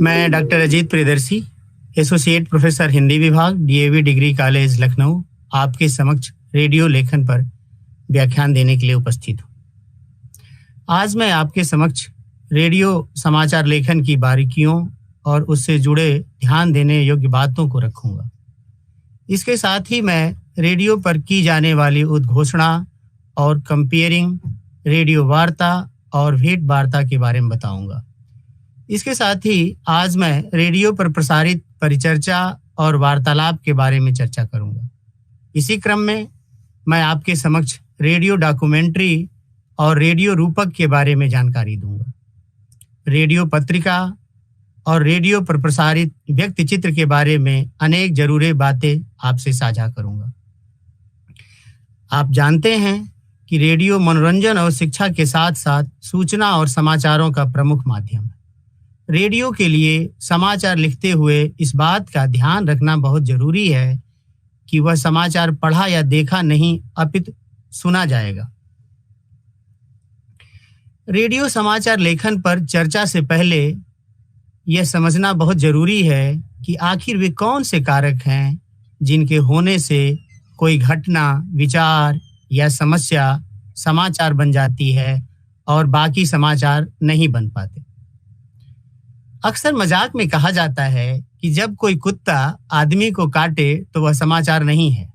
मैं doctor Ajit Priyadarshi, associate professor Hindi विभाग, DAV degree college Lucknow, आपके समक्ष रेडियो लेखन पर व्याख्यान देने के लिए उपस्थित हूँ। आज मैं आपके समक्ष रेडियो समाचार लेखन की बारीकियों और उससे जुड़े ध्यान देने योग्य बातों को रखूंगा। इसके साथ ही मैं रेडियो पर की जाने वाली उद्घोषणा और कंपेयरिंग, रेडियो वार्ता और भेंट वार्ता के बारे में बताऊंगा। इसके साथ ही आज मैं रेडियो पर प्रसारित परिचर्चा और वार्तालाप के बारे में चर्चा करूंगा। इसी क्रम में मैं आपके समक्ष रेडियो डॉक्यूमेंट्री और रेडियो रूपक के बारे में जानकारी दूंगा। रेडियो पत्रिका और रेडियो पर प्रसारित व्यक्ति चित्र के बारे में अनेक जरूरी बातें आपसे साझा करूंगा। आप जानते हैं कि रेडियो मनोरंजन और शिक्षा के साथ साथ सूचना और समाचारों का प्रमुख माध्यम है। रेडियो के लिए समाचार लिखते हुए इस बात का ध्यान रखना बहुत जरूरी है कि वह समाचार पढ़ा या देखा नहीं अपितु सुना जाएगा। रेडियो समाचार लेखन पर चर्चा से पहले यह समझना बहुत जरूरी है कि आखिर वे कौन से कारक हैं जिनके होने से कोई घटना, विचार या समस्या समाचार बन जाती है और बाकी समाचार नहीं बन पाते। अक्सर मजाक में कहा जाता है कि जब कोई कुत्ता आदमी को काटे तो वह समाचार नहीं है,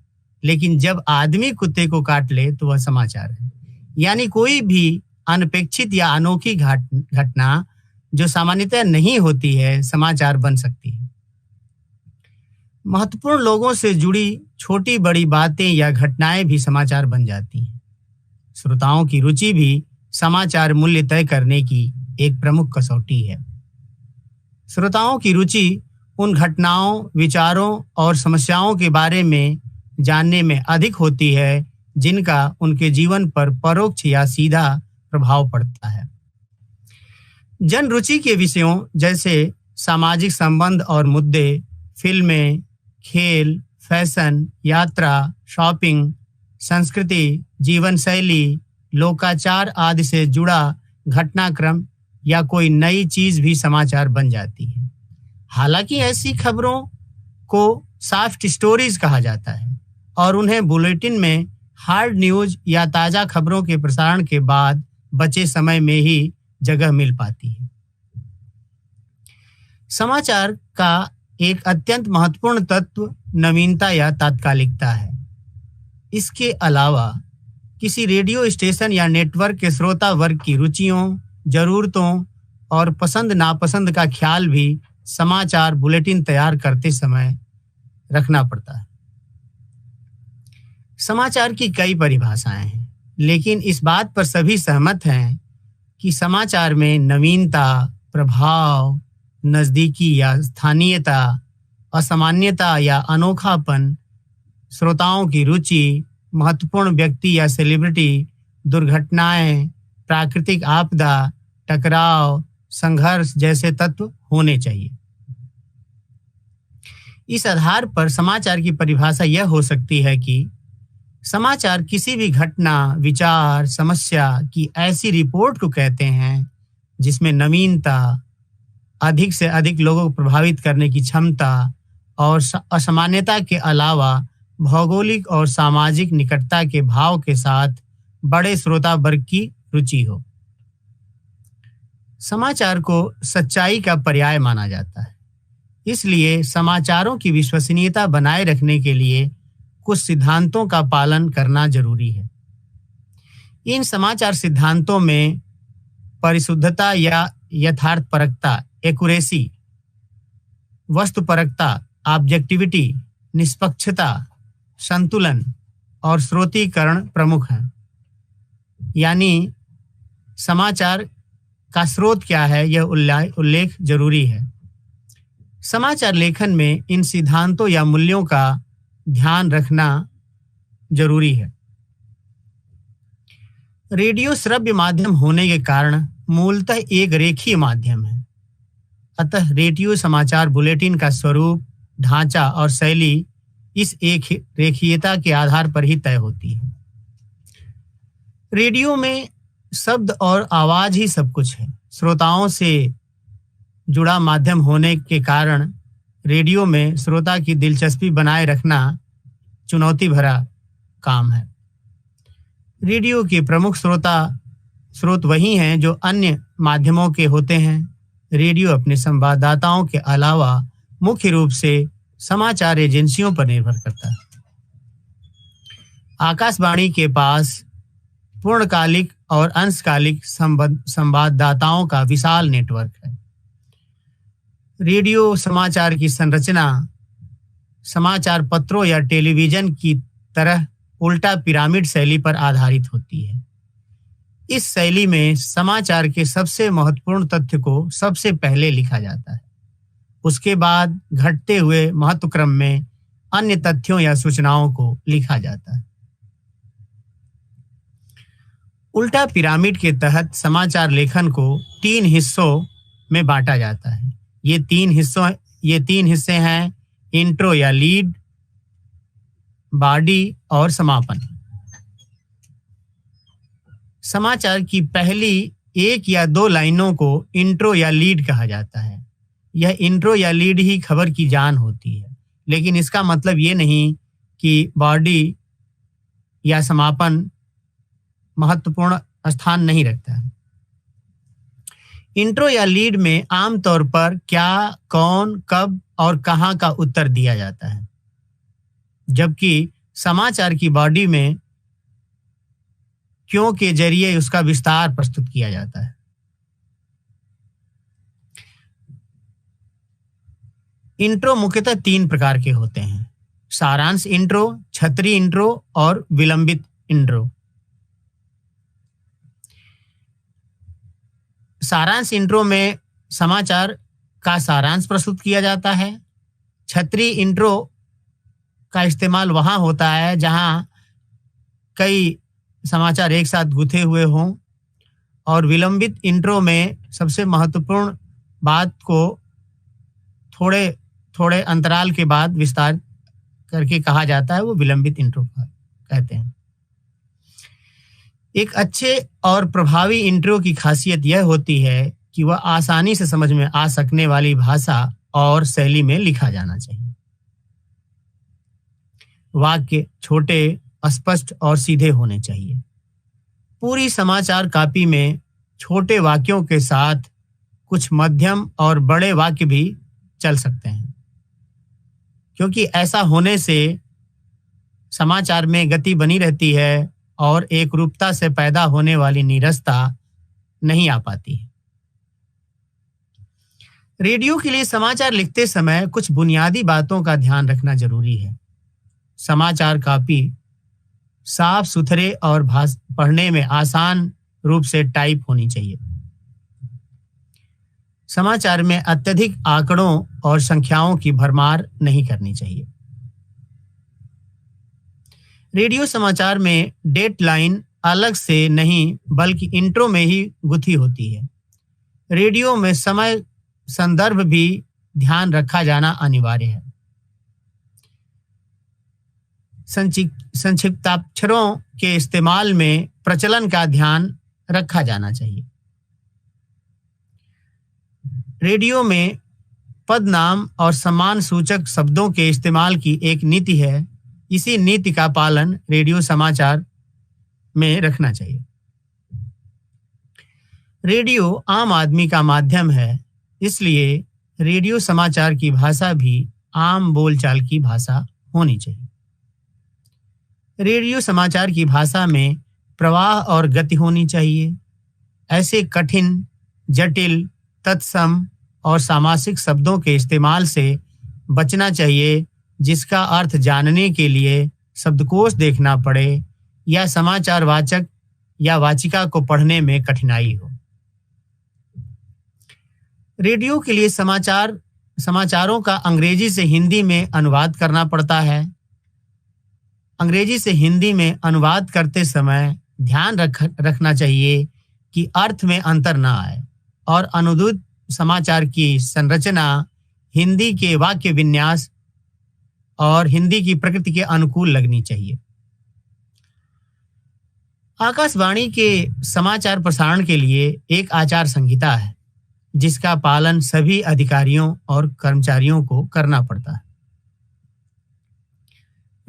लेकिन जब आदमी कुत्ते को काट ले तो वह समाचार है। यानी कोई भी अनपेक्षित या अनोखी घटना जो सामान्यतः नहीं होती है समाचार बन सकती है। महत्वपूर्ण लोगों से जुड़ी छोटी बड़ी बातें या घटनाएं भी समाचार बन जाती हैं। श्रोताओं की रुचि भी समाचार मूल्य तय करने की एक प्रमुख कसौटी है। श्रोताओं की रुचि उन घटनाओं, विचारों और समस्याओं के बारे में जानने में अधिक होती है जिनका उनके जीवन पर परोक्ष या सीधा प्रभाव पड़ता है। जन रुचि के विषयों जैसे सामाजिक संबंध और मुद्दे, फिल्में, खेल, फैशन, यात्रा, शॉपिंग, संस्कृति, जीवन शैली, लोकाचार आदि से जुड़ा घटनाक्रम या कोई नई चीज भी समाचार बन जाती है। हालांकि ऐसी खबरों को सॉफ्ट स्टोरीज कहा जाता है और उन्हें बुलेटिन में हार्ड न्यूज या ताजा खबरों के प्रसारण के बाद बचे समय में ही जगह मिल पाती है। समाचार का एक अत्यंत महत्वपूर्ण तत्व नवीनता या तात्कालिकता है। इसके अलावा किसी रेडियो स्टेशन या नेटवर्क के श्रोता वर्ग की रुचियों, जरूरतों और पसंद नापसंद का ख्याल भी समाचार बुलेटिन तैयार करते समय रखना पड़ता है। समाचार की कई परिभाषाएं हैं, लेकिन इस बात पर सभी सहमत हैं कि समाचार में नवीनता, प्रभाव, नजदीकी या स्थानीयता, असामान्यता या अनोखापन, श्रोताओं की रुचि, महत्वपूर्ण व्यक्ति या सेलिब्रिटी, दुर्घटनाएं, प्राकृतिक आपदा, टकराव, संघर्ष जैसे तत्व होने चाहिए। इस आधार पर समाचार की परिभाषा यह हो सकती है कि समाचार किसी भी घटना, विचार, समस्या की ऐसी रिपोर्ट को कहते हैं जिसमें नवीनता, अधिक से अधिक लोगों को प्रभावित करने की क्षमता और असामान्यता के अलावा भौगोलिक और सामाजिक निकटता के भाव के साथ बड़े श्रोता वर्ग की रुचि हो। समाचार को सच्चाई का पर्याय माना जाता है, इसलिए समाचारों की विश्वसनीयता बनाए रखने के लिए कुछ सिद्धांतों का पालन करना जरूरी है। इन समाचार सिद्धांतों में परिशुद्धता या यथार्थपरकता, एक्यूरेसी, वस्तुपरकता, ऑब्जेक्टिविटी, निष्पक्षता, संतुलन और श्रोतीकरण प्रमुख हैं। यानी समाचार का स्रोत क्या है यह उल्लेख जरूरी है। समाचार लेखन में इन सिद्धांतों या मूल्यों का ध्यान रखना जरूरी है। रेडियो श्रव्य माध्यम होने के कारण मूलतः एक रेखीय माध्यम है। अतः रेडियो समाचार बुलेटिन का स्वरूप, ढांचा और शैली इस एक रेखीयता के आधार पर ही तय होती है। रेडियो में शब्द और आवाज ही सब कुछ है। श्रोताओं से जुड़ा माध्यम होने के कारण रेडियो में श्रोता की दिलचस्पी बनाए रखना चुनौती भरा काम है। रेडियो के प्रमुख स्रोत वही हैं जो अन्य माध्यमों के होते हैं। रेडियो अपने संवाददाताओं के अलावा मुख्य रूप से समाचार एजेंसियों पर निर्भर करता है। आकाशवाणी के पास पूर्णकालिक और अंशकालिक संवाददाताओं का विशाल नेटवर्क है। रेडियो समाचार की संरचना समाचार पत्रों या टेलीविजन की तरह उल्टा पिरामिड शैली पर आधारित होती है। इस शैली में समाचार के सबसे महत्वपूर्ण तथ्य को सबसे पहले लिखा जाता है। उसके बाद घटते हुए महत्व क्रम में अन्य तथ्यों या सूचनाओं को लिखा जाता है। उल्टा पिरामिड के तहत समाचार लेखन को 3 हिस्सों में बांटा जाता है। ये तीन हिस्से हैं इंट्रो या लीड, बॉडी और समापन। समाचार की पहली 1 या 2 लाइनों को इंट्रो या लीड कहा जाता है। यह इंट्रो या लीड ही खबर की जान होती है, लेकिन इसका मतलब ये नहीं कि बॉडी या समापन महत्वपूर्ण स्थान नहीं रखता है। इंट्रो या लीड में आमतौर पर क्या, कौन, कब और कहां का उत्तर दिया जाता है, जबकि समाचार की बॉडी में क्यों के जरिए उसका विस्तार प्रस्तुत किया जाता है। इंट्रो मुख्यतः 3 प्रकार के होते हैं: सारांश इंट्रो, छतरी इंट्रो और विलंबित इंट्रो। सारांश इंट्रो में समाचार का सारांश प्रस्तुत किया जाता है। छतरी इंट्रो का इस्तेमाल वहां होता है जहां कई समाचार एक साथ गुथे हुए हों, और विलंबित इंट्रो में सबसे महत्वपूर्ण बात को थोड़े थोड़े अंतराल के बाद विस्तार करके कहा जाता है। वो विलंबित इंट्रो कहते हैं। एक अच्छे और प्रभावी इंट्रो की खासियत यह होती है कि वह आसानी से समझ में आ सकने वाली भाषा और शैली में लिखा जाना चाहिए। वाक्य छोटे, स्पष्ट और सीधे होने चाहिए। पूरी समाचार कॉपी में छोटे वाक्यों के साथ कुछ मध्यम और बड़े वाक्य भी चल सकते हैं, क्योंकि ऐसा होने से समाचार में गति बनी रहती है और एक रूपता से पैदा होने वाली नीरसता नहीं आ पाती है। रेडियो के लिए समाचार लिखते समय कुछ बुनियादी बातों का ध्यान रखना जरूरी है। समाचार कॉपी साफ सुथरे और पढ़ने में आसान रूप से टाइप होनी चाहिए। समाचार में अत्यधिक आंकड़ों और संख्याओं की भरमार नहीं करनी चाहिए। रेडियो समाचार में डेट लाइन अलग से नहीं बल्कि इंट्रो में ही गुथी होती है। रेडियो में समय संदर्भ भी ध्यान रखा जाना अनिवार्य है। संक्षिप्ताक्षरों के इस्तेमाल में प्रचलन का ध्यान रखा जाना चाहिए। रेडियो में पद नाम और सम्मान सूचक शब्दों के इस्तेमाल की एक नीति है। इसी नीति का पालन रेडियो समाचार में रखना चाहिए। रेडियो आम आदमी का माध्यम है, इसलिए रेडियो समाचार की भाषा भी आम बोलचाल की भाषा होनी चाहिए। रेडियो समाचार की भाषा में प्रवाह और गति होनी चाहिए। ऐसे कठिन, जटिल, तत्सम और सामासिक शब्दों के इस्तेमाल से बचना चाहिए जिसका अर्थ जानने के लिए शब्दकोश देखना पड़े या समाचार वाचक या वाचिका को पढ़ने में कठिनाई हो। रेडियो के लिए समाचारों का अंग्रेजी से हिंदी में अनुवाद करना पड़ता है। अंग्रेजी से हिंदी में अनुवाद करते समय ध्यान रखना चाहिए कि अर्थ में अंतर ना आए और अनुदित समाचार की संरचना हिंदी के वाक्य विन्यास और हिंदी की प्रकृति के अनुकूल लगनी चाहिए। आकाशवाणी के समाचार प्रसारण के लिए एक आचार संहिता है जिसका पालन सभी अधिकारियों और कर्मचारियों को करना पड़ता है।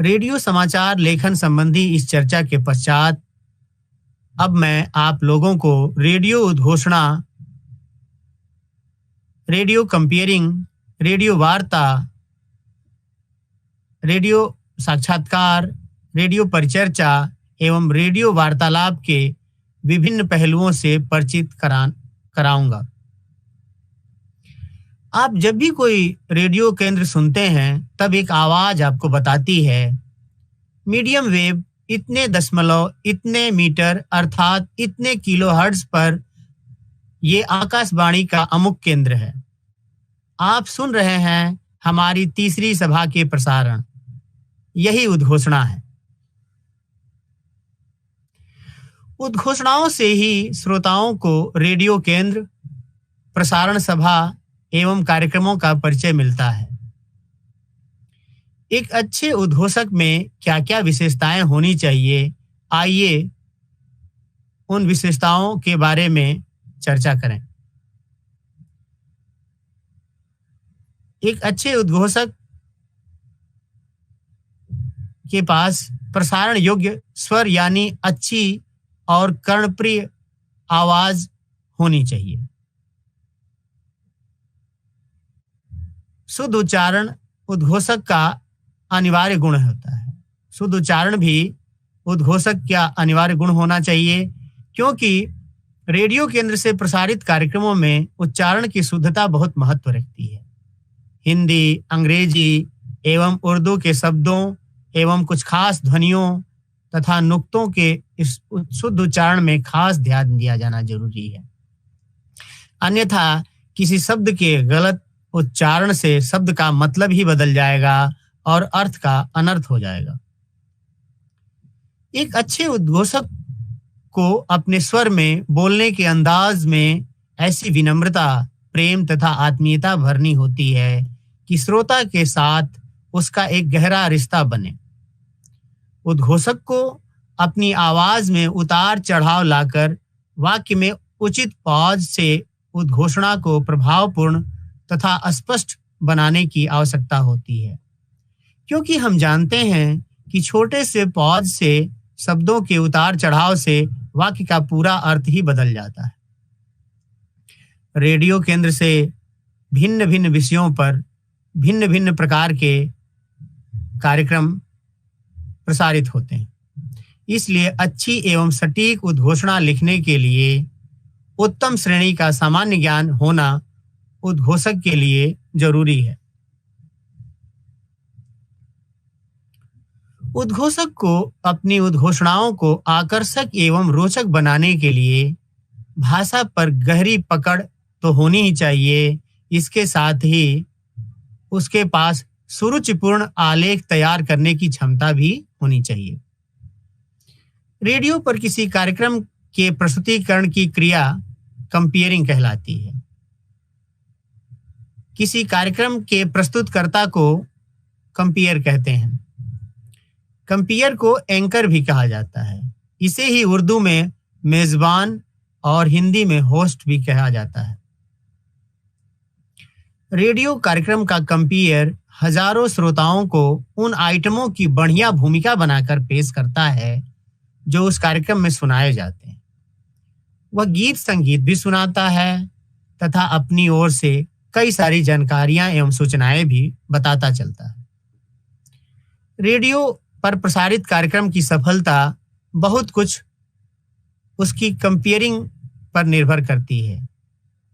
रेडियो समाचार लेखन संबंधी इस चर्चा के पश्चात अब मैं आप लोगों को रेडियो उद्घोषणा, रेडियो कंपेयरिंग, रेडियो वार्ता, रेडियो साक्षात्कार, रेडियो परिचर्चा एवं रेडियो वार्तालाप के विभिन्न पहलुओं से परिचित कराऊंगा। आप जब भी कोई रेडियो केंद्र सुनते हैं तब एक आवाज आपको बताती है मीडियम वेव इतने दशमलव इतने मीटर अर्थात इतने किलोहर्ट्ज पर ये आकाशवाणी का अमुक केंद्र है। आप सुन रहे हैं हमारी तीसरी सभा के प्रसारण। यही उद्घोषणा है। उद्घोषणाओं से ही श्रोताओं को रेडियो केंद्र, प्रसारण सभा एवं कार्यक्रमों का परिचय मिलता है। एक अच्छे उद्घोषक में क्या-क्या विशेषताएं होनी चाहिए, आइए उन विशेषताओं के बारे में चर्चा करें। एक अच्छे उद्घोषक के पास प्रसारण योग्य स्वर यानी अच्छी और कर्णप्रिय आवाज होनी चाहिए। शुद्ध उच्चारण उद्घोषक का अनिवार्य गुण होता है। शुद्ध उच्चारण भी उद्घोषक का अनिवार्य गुण होना चाहिए, क्योंकि रेडियो केंद्र से प्रसारित कार्यक्रमों में उच्चारण की शुद्धता बहुत महत्व रखती है। हिंदी, अंग्रेजी एवं उर्दू के शब्दों एवं कुछ खास ध्वनियों तथा नुक्तों के इस शुद्ध उच्चारण में खास ध्यान दिया जाना जरूरी है। अन्यथा किसी शब्द के गलत उच्चारण से शब्द का मतलब ही बदल जाएगा और अर्थ का अनर्थ हो जाएगा। एक अच्छे उद्घोषक को अपने स्वर में, बोलने के अंदाज में ऐसी विनम्रता, प्रेम तथा आत्मीयता भरनी होती है कि श्रोता के साथ उसका एक गहरा रिश्ता बने। उद्घोषक को अपनी आवाज में उतार चढ़ाव लाकर वाक्य में उचित पॉज से उद्घोषणा को प्रभावपूर्ण तथा स्पष्ट बनाने की आवश्यकता होती है, क्योंकि हम जानते हैं कि छोटे से पॉज से, शब्दों के उतार चढ़ाव से वाक्य का पूरा अर्थ ही बदल जाता है। रेडियो केंद्र से भिन्न भिन्न विषयों पर भिन्न भिन्न प्रकार के कार्यक्रम प्रसारित होते हैं। इसलिए अच्छी एवं सटीक उद्घोषणा लिखने के लिए उत्तम श्रेणी का सामान्य ज्ञान होना उद्घोषक के लिए जरूरी है। उद्घोषक को अपनी उद्घोषणाओं को आकर्षक एवं रोचक बनाने के लिए भाषा पर गहरी पकड़ तो होनी ही चाहिए। इसके साथ ही उसके पास सुरुचिपूर्ण आलेख तैयार करने की क्षमता भी होनी चाहिए। रेडियो पर किसी कार्यक्रम के प्रस्तुतिकरण की क्रिया कंपेयरिंग कहलाती है। किसी कार्यक्रम के प्रस्तुतकर्ता को कंपेयर कहते हैं। कंपेयर को एंकर भी कहा जाता है। इसे ही उर्दू में मेजबान और हिंदी में होस्ट भी कहा जाता है। रेडियो कार्यक्रम का कंपेयर हजारों श्रोताओं को उन आइटमों की बढ़िया भूमिका बनाकर पेश करता है जो उस कार्यक्रम में सुनाए जाते हैं। वह गीत संगीत भी सुनाता है तथा अपनी ओर से कई सारी जानकारियां एवं सूचनाएं भी बताता चलता है। रेडियो पर प्रसारित कार्यक्रम की सफलता बहुत कुछ उसकी कंपेयरिंग पर निर्भर करती है।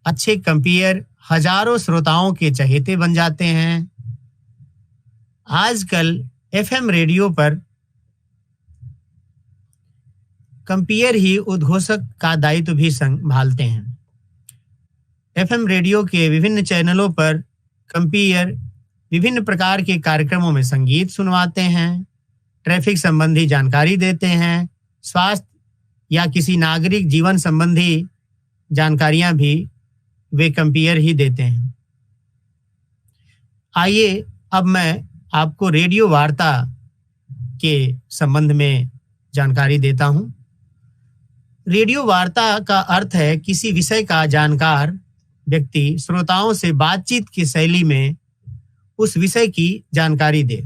अच्छे कंपेयर हजारों श्रोताओं के चहेते बन जाते हैं। आजकल एफएम रेडियो पर कंपेयर ही उद्घोषक का दायित्व भी संभालते हैं। एफएम रेडियो के विभिन्न चैनलों पर कंपेयर विभिन्न प्रकार के कार्यक्रमों में संगीत सुनवाते हैं, ट्रैफिक संबंधी जानकारी देते हैं, स्वास्थ्य या किसी नागरिक जीवन संबंधी जानकारियां भी वे कंपेयर ही देते हैं। आइए अब मैं आपको रेडियो वार्ता के संबंध में जानकारी देता हूं। रेडियो वार्ता का अर्थ है किसी विषय का जानकार व्यक्ति श्रोताओं से बातचीत की शैली में उस विषय की जानकारी दे।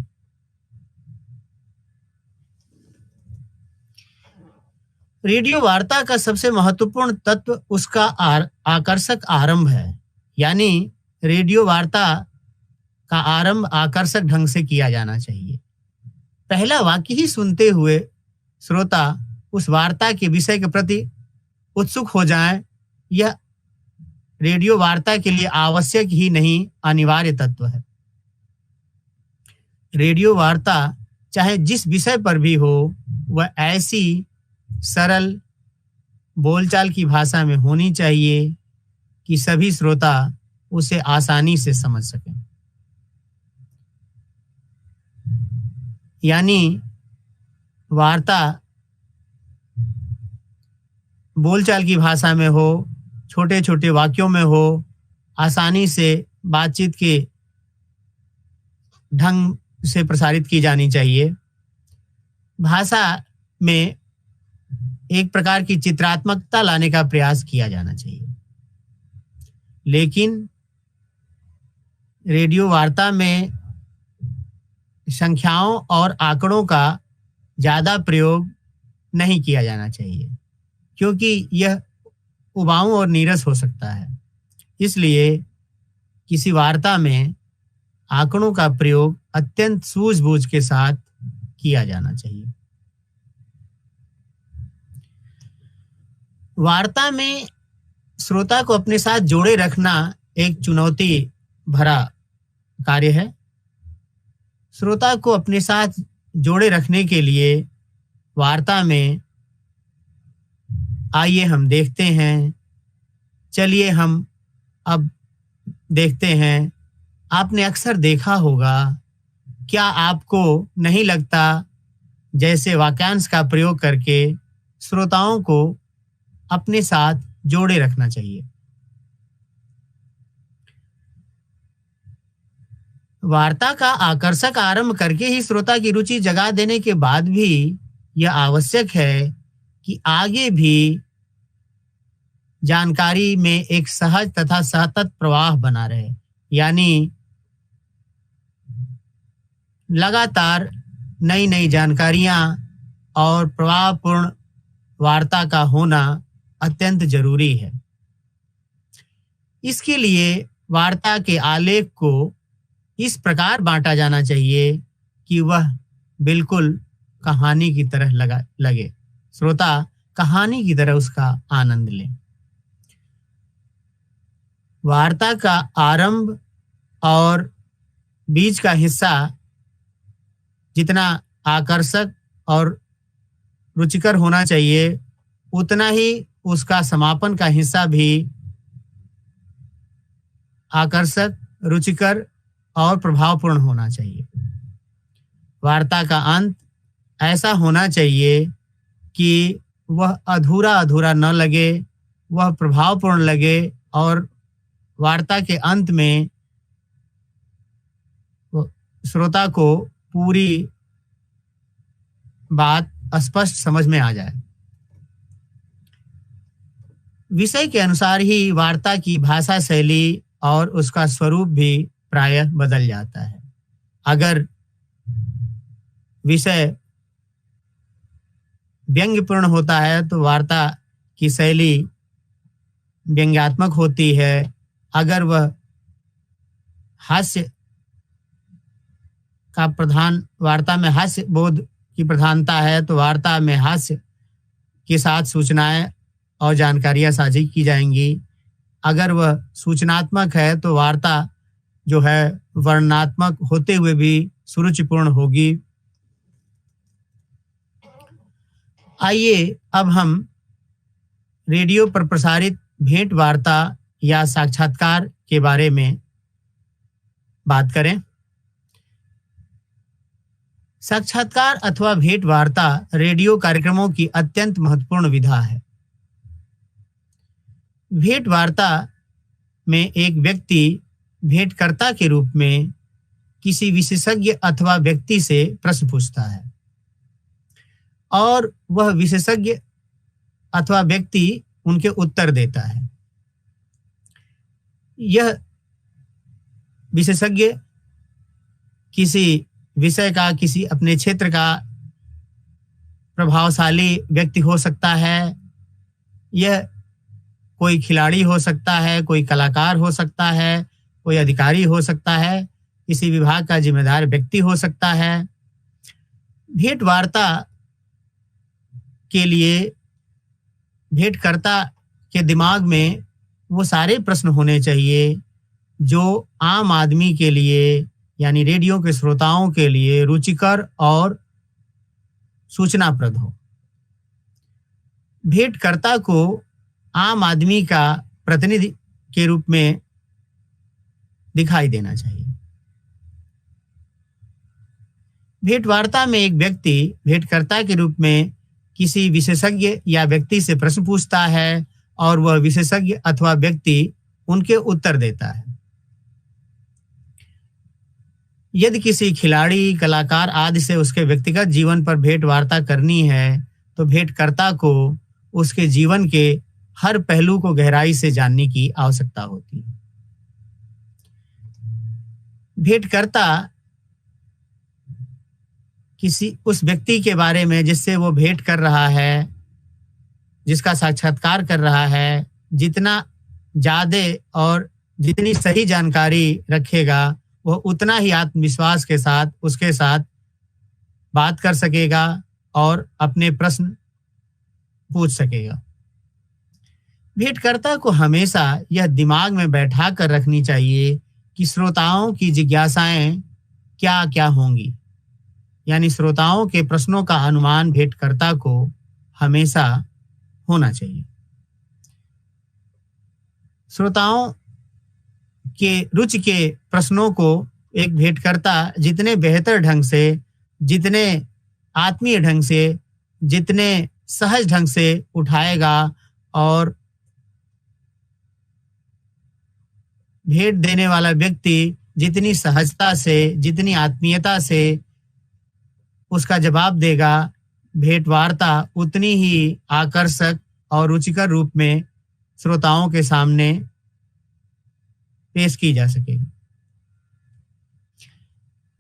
रेडियो वार्ता का सबसे महत्वपूर्ण तत्व उसका आकर्षक आरंभ है। यानी रेडियो वार्ता का आरंभ आकर्षक ढंग से किया जाना चाहिए। पहला वाक्य ही सुनते हुए श्रोता उस वार्ता के विषय के प्रति उत्सुक हो जाएं, यह रेडियो वार्ता के लिए आवश्यक ही नहीं, अनिवार्य तत्व है। रेडियो वार्ता चाहे जिस विषय पर भी हो, वह ऐसी सरल बोलचाल की भाषा में होनी चाहिए कि सभी श्रोता उसे आसानी से समझ सकें। यानी वार्ता बोलचाल की भाषा में हो, छोटे छोटे वाक्यों में हो, आसानी से बातचीत के ढंग से प्रसारित की जानी चाहिए। भाषा में एक प्रकार की चित्रात्मकता लाने का प्रयास किया जाना चाहिए। लेकिन रेडियो वार्ता में संख्याओं और आंकड़ों का ज़्यादा प्रयोग नहीं किया जाना चाहिए, क्योंकि यह उबाऊ और नीरस हो सकता है। इसलिए किसी वार्ता में आंकड़ों का प्रयोग अत्यंत सूझबूझ के साथ किया जाना चाहिए। वार्ता में श्रोता को अपने साथ जोड़े रखना एक चुनौती भरा कार्य है। श्रोता को अपने साथ जोड़े रखने के लिए वार्ता में आइए हम देखते हैं, चलिए हम अब देखते हैं, आपने अक्सर देखा होगा, क्या आपको नहीं लगता, जैसे वाक्यांश का प्रयोग करके श्रोताओं को अपने साथ जोड़े रखना चाहिए। वार्ता का आकर्षक आरंभ करके ही श्रोता की रुचि जगा देने के बाद भी यह आवश्यक है कि आगे भी जानकारी में एक सहज तथा सतत प्रवाह बना रहे। यानी लगातार नई नई जानकारियां और प्रवाहपूर्ण वार्ता का होना अत्यंत जरूरी है। इसके लिए वार्ता के आलेख को इस प्रकार बांटा जाना चाहिए कि वह बिल्कुल कहानी की तरह लगे, श्रोता कहानी की तरह उसका आनंद ले। वार्ता का आरंभ और बीच का हिस्सा जितना आकर्षक और रुचिकर होना चाहिए, उतना ही उसका समापन का हिस्सा भी आकर्षक, रुचिकर और प्रभावपूर्ण होना चाहिए। वार्ता का अंत ऐसा होना चाहिए कि वह अधूरा अधूरा न लगे, वह प्रभावपूर्ण लगे और वार्ता के अंत में श्रोता को पूरी बात स्पष्ट समझ में आ जाए। विषय के अनुसार ही वार्ता की भाषा शैली और उसका स्वरूप भी प्रायः बदल जाता है। अगर विषय व्यंग्यपूर्ण होता है तो वार्ता की शैली व्यंग्यात्मक होती है। अगर वह हास्य का प्रधान, वार्ता में हास्य बोध की प्रधानता है तो वार्ता में हास्य के साथ सूचनाएं और जानकारियां साझी की जाएंगी। अगर वह सूचनात्मक है तो वार्ता जो है वर्णनात्मक होते हुए भी सुरुचिपूर्ण होगी। आइए अब हम रेडियो पर प्रसारित भेंट वार्ता या साक्षात्कार के बारे में बात करें। साक्षात्कार अथवा भेंट वार्ता रेडियो कार्यक्रमों की अत्यंत महत्वपूर्ण विधा है। भेंट वार्ता में एक व्यक्ति भेंटकर्ता के रूप में किसी विशेषज्ञ अथवा व्यक्ति से प्रश्न पूछता है और वह विशेषज्ञ अथवा व्यक्ति उनके उत्तर देता है। यह विशेषज्ञ किसी विषय का, किसी अपने क्षेत्र का प्रभावशाली व्यक्ति हो सकता है, यह कोई खिलाड़ी हो सकता है, कोई कलाकार हो सकता है, कोई अधिकारी हो सकता है, किसी विभाग का जिम्मेदार व्यक्ति हो सकता है। भेंट वार्ता के लिए भेंटकर्ता के दिमाग में वो सारे प्रश्न होने चाहिए जो आम आदमी के लिए, यानी रेडियो के श्रोताओं के लिए रुचिकर और सूचनाप्रद हो। भेंटकर्ता को आम आदमी का प्रतिनिधि के रूप में दिखाई देना चाहिए। भेंट वार्ता में एक व्यक्ति भेंटकर्ता के रूप में किसी विशेषज्ञ या व्यक्ति से प्रश्न पूछता है और वह विशेषज्ञ अथवा व्यक्ति उनके उत्तर देता है। यदि किसी खिलाड़ी, कलाकार आदि से उसके व्यक्तिगत जीवन पर भेंट वार्ता करनी है तो भेंटकर्ता को उसके जीवन के हर पहलू को गहराई से जानने की आवश्यकता होती है। भेंटकर्ता किसी उस व्यक्ति के बारे में जिससे वो भेंट कर रहा है, जिसका साक्षात्कार कर रहा है, जितना ज्यादा और जितनी सही जानकारी रखेगा वह उतना ही आत्मविश्वास के साथ उसके साथ बात कर सकेगा और अपने प्रश्न पूछ सकेगा। भेंटकर्ता को हमेशा यह दिमाग में बैठा कर रखनी चाहिए कि श्रोताओं की जिज्ञासाएं क्या क्या होंगी, यानी श्रोताओं के प्रश्नों का अनुमान भेंटकर्ता को हमेशा होना चाहिए। श्रोताओं के रुचि के प्रश्नों को एक भेंटकर्ता जितने बेहतर ढंग से, जितने आत्मीय ढंग से, जितने सहज ढंग से उठाएगा और भेंट देने वाला व्यक्ति जितनी सहजता से, जितनी आत्मीयता से उसका जवाब देगा, भेंट वार्ता उतनी ही आकर्षक और रुचिकर रूप में श्रोताओं के सामने पेश की जा सकेगी।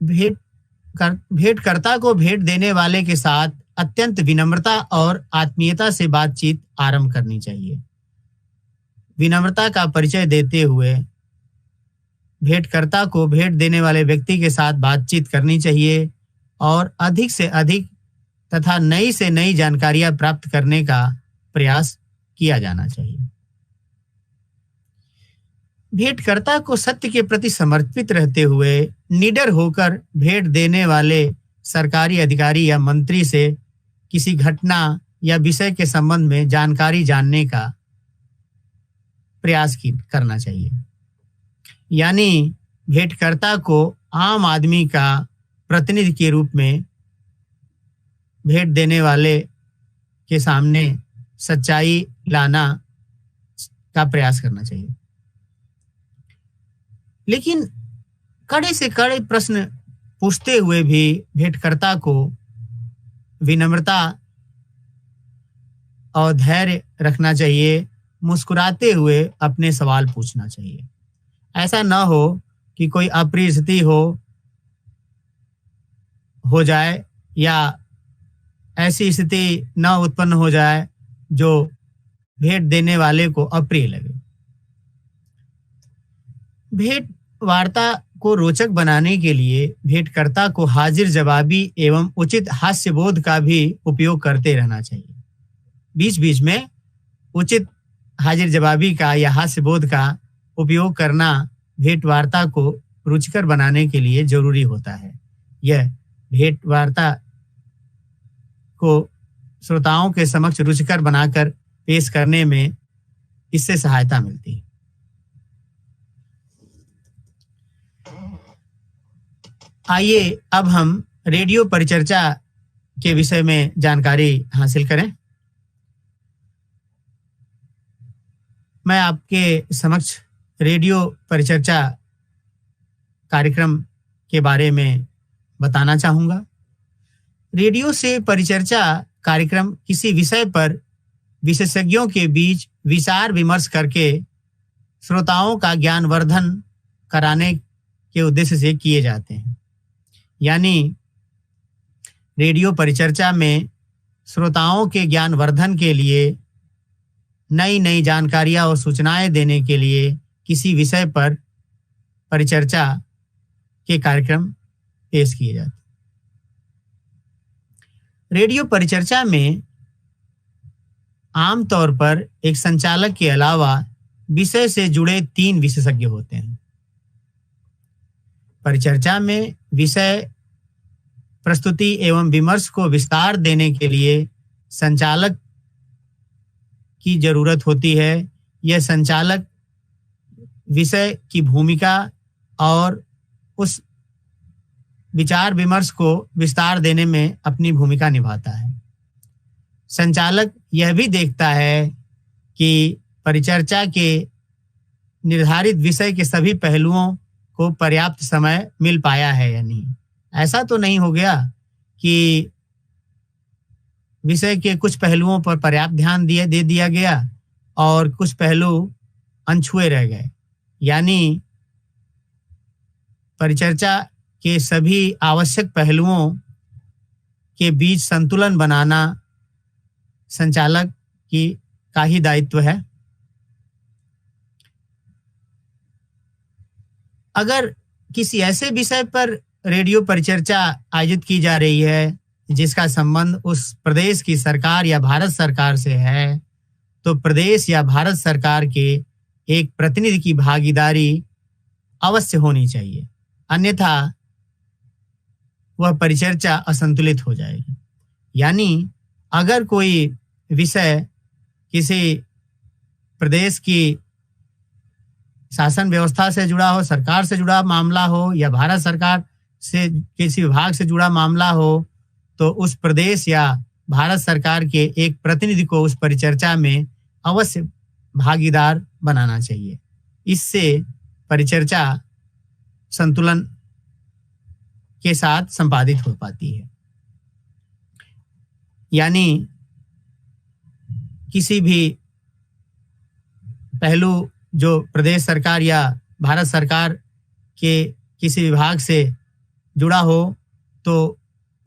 भेंटकर्ता को भेंट देने वाले के साथ अत्यंत विनम्रता और आत्मीयता से बातचीत आरंभ करनी चाहिए। विनम्रता का परिचय देते हुए भेंटकर्ता को भेंट देने वाले व्यक्ति के साथ बातचीत करनी चाहिए और अधिक से अधिक तथा नई से नई जानकारियां प्राप्त करने का प्रयास किया जाना चाहिए। भेंटकर्ता को सत्य के प्रति समर्पित रहते हुए निडर होकर भेंट देने वाले सरकारी अधिकारी या मंत्री से किसी घटना या विषय के संबंध में जानकारी जानने का प्रयास करना चाहिए। यानी भेंटकर्ता को आम आदमी का प्रतिनिधि के रूप में भेंट देने वाले के सामने सच्चाई लाना का प्रयास करना चाहिए। लेकिन कड़े से कड़े प्रश्न पूछते हुए भी भेंटकर्ता को विनम्रता और धैर्य रखना चाहिए, मुस्कुराते हुए अपने सवाल पूछना चाहिए। ऐसा न हो कि कोई अप्रिय स्थिति हो जाए या ऐसी स्थिति न उत्पन्न हो जाए जो भेंट देने वाले को अप्रिय लगे। भेंट वार्ता को रोचक बनाने के लिए भेंटकर्ता को हाजिर जवाबी एवं उचित हास्यबोध का भी उपयोग करते रहना चाहिए। बीच बीच में उचित हाजिर जवाबी का या हास्यबोध का उपयोग करना भेंट वार्ता को रुचिकर बनाने के लिए जरूरी होता है। यह भेंट वार्ता को श्रोताओं के समक्ष रुचिकर बनाकर पेश करने में इससे सहायता मिलती है। आइए अब हम रेडियो परिचर्चा के विषय में जानकारी हासिल करें। मैं आपके समक्ष रेडियो परिचर्चा कार्यक्रम के बारे में बताना चाहूँगा। रेडियो से परिचर्चा कार्यक्रम किसी विषय पर विशेषज्ञों के बीच विचार विमर्श करके श्रोताओं का ज्ञानवर्धन कराने के उद्देश्य से किए जाते हैं। यानी रेडियो परिचर्चा में श्रोताओं के ज्ञानवर्धन के लिए नई नई जानकारियां और सूचनाएं देने के लिए किसी विषय पर परिचर्चा के कार्यक्रम पेश किए जाते हैं। रेडियो परिचर्चा में आमतौर पर एक संचालक के अलावा विषय से जुड़े 3 विशेषज्ञ होते हैं। परिचर्चा में विषय प्रस्तुति एवं विमर्श को विस्तार देने के लिए संचालक की जरूरत होती है। यह संचालक विषय की भूमिका और उस विचार विमर्श को विस्तार देने में अपनी भूमिका निभाता है। संचालक यह भी देखता है कि परिचर्चा के निर्धारित विषय के सभी पहलुओं को पर्याप्त समय मिल पाया है या नहीं। ऐसा तो नहीं हो गया कि विषय के कुछ पहलुओं पर पर्याप्त ध्यान दे दिया गया और कुछ पहलू अनछुए रह गए। यानी परिचर्चा के सभी आवश्यक पहलुओं के बीच संतुलन बनाना संचालक का ही दायित्व है। अगर किसी ऐसे विषय पर रेडियो परिचर्चा आयोजित की जा रही है जिसका संबंध उस प्रदेश की सरकार या भारत सरकार से है, तो प्रदेश या भारत सरकार के एक प्रतिनिधि की भागीदारी अवश्य होनी चाहिए, अन्यथा वह परिचर्चा असंतुलित हो जाएगी। यानी अगर कोई विषय किसी प्रदेश की शासन व्यवस्था से जुड़ा हो, सरकार से जुड़ा मामला हो या भारत सरकार से किसी विभाग से जुड़ा मामला हो, तो उस प्रदेश या भारत सरकार के एक प्रतिनिधि को उस परिचर्चा में अवश्य भागीदार बनाना चाहिए। इससे परिचर्चा संतुलन के साथ संपादित हो पाती है। यानी किसी भी पहलू जो प्रदेश सरकार या भारत सरकार के किसी विभाग से जुड़ा हो, तो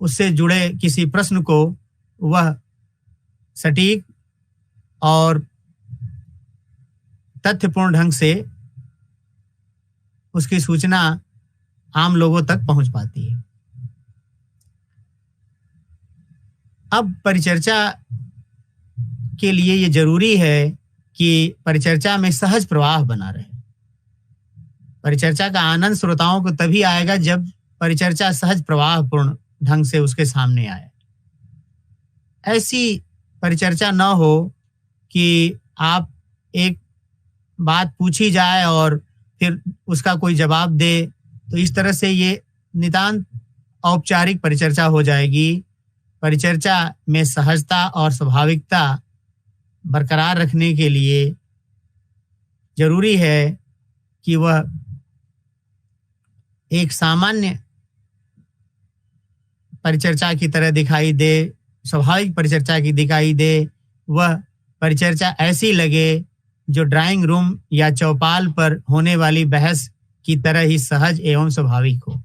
उससे जुड़े किसी प्रश्न को वह सटीक और तथ्यपूर्ण ढंग से उसकी सूचना आम लोगों तक पहुंच पाती है। अब परिचर्चा के लिए ये जरूरी है कि परिचर्चा में सहज प्रवाह बना रहे। परिचर्चा का आनंद श्रोताओं को तभी आएगा जब परिचर्चा सहज प्रवाह पूर्ण ढंग से उसके सामने आए। ऐसी परिचर्चा न हो कि आप एक बात पूछी जाए और फिर उसका कोई जवाब दे, तो इस तरह से ये नितांत औपचारिक परिचर्चा हो जाएगी। परिचर्चा में सहजता और स्वाभाविकता बरकरार रखने के लिए जरूरी है कि वह एक सामान्य परिचर्चा की तरह दिखाई दे, स्वाभाविक परिचर्चा की दिखाई दे। वह परिचर्चा ऐसी लगे जो ड्राइंग रूम या चौपाल पर होने वाली बहस की तरह ही सहज एवं स्वाभाविक हो।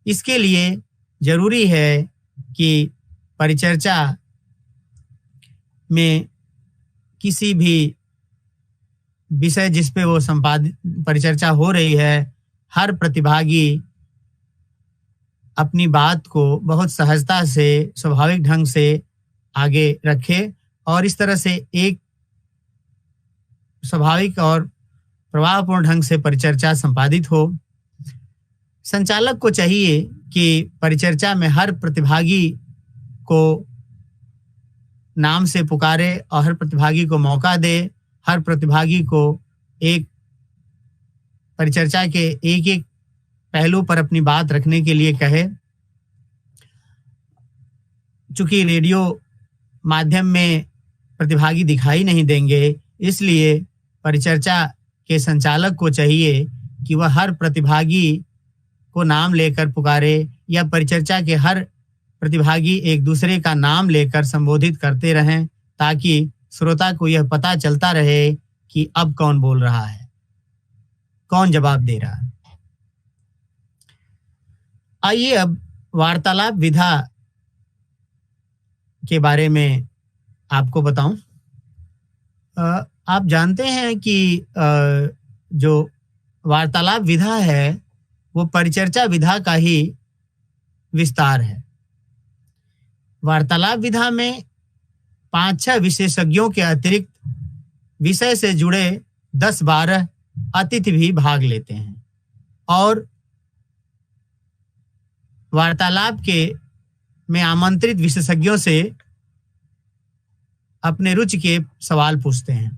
इसके लिए जरूरी है कि परिचर्चा में किसी भी विषय जिस पे वो संपादित परिचर्चा हो रही है, हर प्रतिभागी अपनी बात को बहुत सहजता से स्वाभाविक ढंग से आगे रखे और इस तरह से एक स्वाभाविक और प्रवाहपूर्ण ढंग से परिचर्चा संपादित हो। संचालक को चाहिए कि परिचर्चा में हर प्रतिभागी को नाम से पुकारे और हर प्रतिभागी को मौका दे, हर प्रतिभागी को एक परिचर्चा के एक एक पहलू पर अपनी बात रखने के लिए कहे। चूंकि रेडियो माध्यम में प्रतिभागी दिखाई नहीं देंगे, इसलिए परिचर्चा के संचालक को चाहिए कि वह हर प्रतिभागी को नाम लेकर पुकारे या परिचर्चा के हर प्रतिभागी एक दूसरे का नाम लेकर संबोधित करते रहें, ताकि श्रोता को यह पता चलता रहे कि अब कौन बोल रहा है। कौन जवाब दे रहा है। आइए अब वार्तालाप विधा के बारे में आपको बताऊं। आप जानते हैं कि जो वार्तालाप विधा है वो परिचर्चा विधा का ही विस्तार है। वार्तालाप विधा में 5-6 विशेषज्ञों के अतिरिक्त विषय से जुड़े 10-12 अतिथि भी भाग लेते हैं और वार्तालाप के में आमंत्रित विशेषज्ञों से अपने रुचि के सवाल पूछते हैं।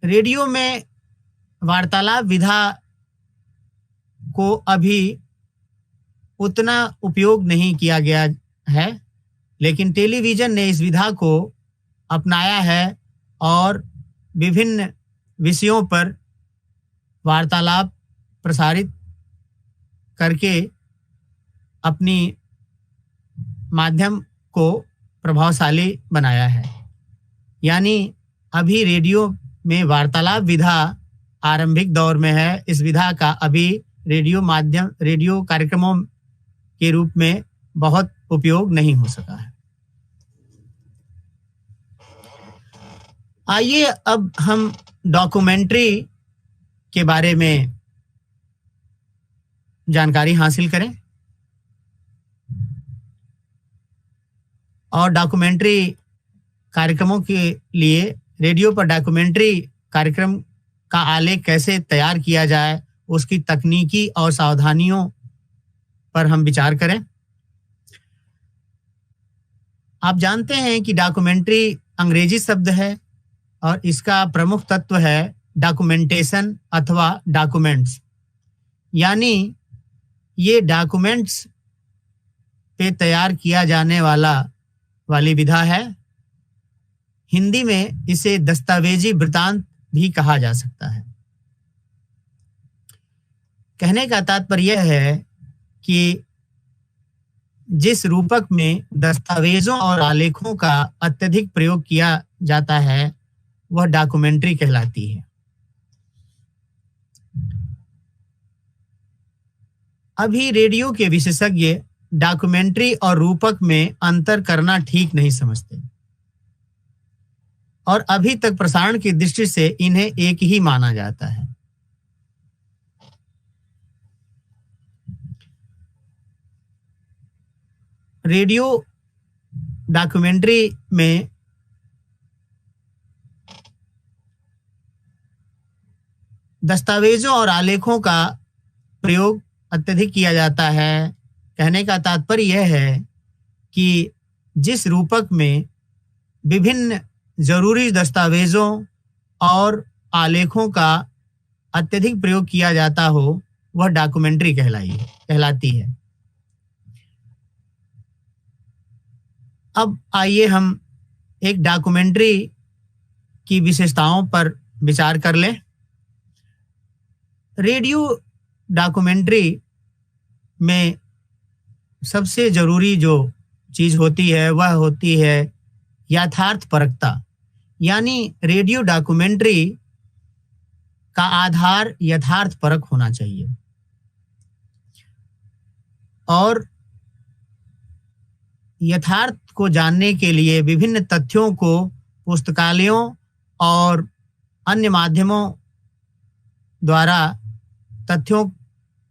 रेडियो में वार्तालाप विधा को अभी उतना उपयोग नहीं किया गया है, लेकिन टेलीविजन ने इस विधा को अपनाया है और विभिन्न विषयों पर वार्तालाप प्रसारित करके अपनी माध्यम को प्रभावशाली बनाया है। यानी अभी रेडियो में वार्तालाप विधा आरंभिक दौर में है। इस विधा का अभी रेडियो कार्यक्रमों के रूप में बहुत उपयोग नहीं हो सका है। आइए अब हम डॉक्यूमेंट्री के बारे में जानकारी हासिल करें और डॉक्यूमेंट्री कार्यक्रमों के लिए रेडियो पर डॉक्यूमेंट्री कार्यक्रम का आलेख कैसे तैयार किया जाए उसकी तकनीकी और सावधानियों पर हम विचार करें। आप जानते हैं कि डॉक्यूमेंट्री अंग्रेजी शब्द है और इसका प्रमुख तत्व है डॉक्यूमेंटेशन अथवा डॉक्यूमेंट्स। यानी ये डॉक्यूमेंट्स पे तैयार किया जाने वाली विधा है। हिंदी में इसे दस्तावेजी वृत्तांत भी कहा जा सकता है। कहने का तात्पर्य है कि जिस रूपक में दस्तावेजों और आलेखों का अत्यधिक प्रयोग किया जाता है वह डॉक्यूमेंट्री कहलाती है। अभी रेडियो के विशेषज्ञ डॉक्यूमेंट्री और रूपक में अंतर करना ठीक नहीं समझते और अभी तक प्रसारण की दृष्टि से इन्हें एक ही माना जाता है। रेडियो डॉक्यूमेंट्री में दस्तावेजों और आलेखों का प्रयोग अत्यधिक किया जाता है। कहने का तात्पर्य यह है कि जिस रूपक में विभिन्न जरूरी दस्तावेजों और आलेखों का अत्यधिक प्रयोग किया जाता हो वह डॉक्यूमेंट्री कहलाती है। अब आइए हम एक डॉक्यूमेंट्री की विशेषताओं पर विचार कर लें। रेडियो डॉक्यूमेंट्री में सबसे जरूरी जो चीज होती है वह होती है यथार्थपरकता। यानी रेडियो डॉक्यूमेंट्री का आधार यथार्थपरक होना चाहिए और यथार्थ को जानने के लिए विभिन्न तथ्यों को पुस्तकालयों और अन्य माध्यमों द्वारा तथ्यों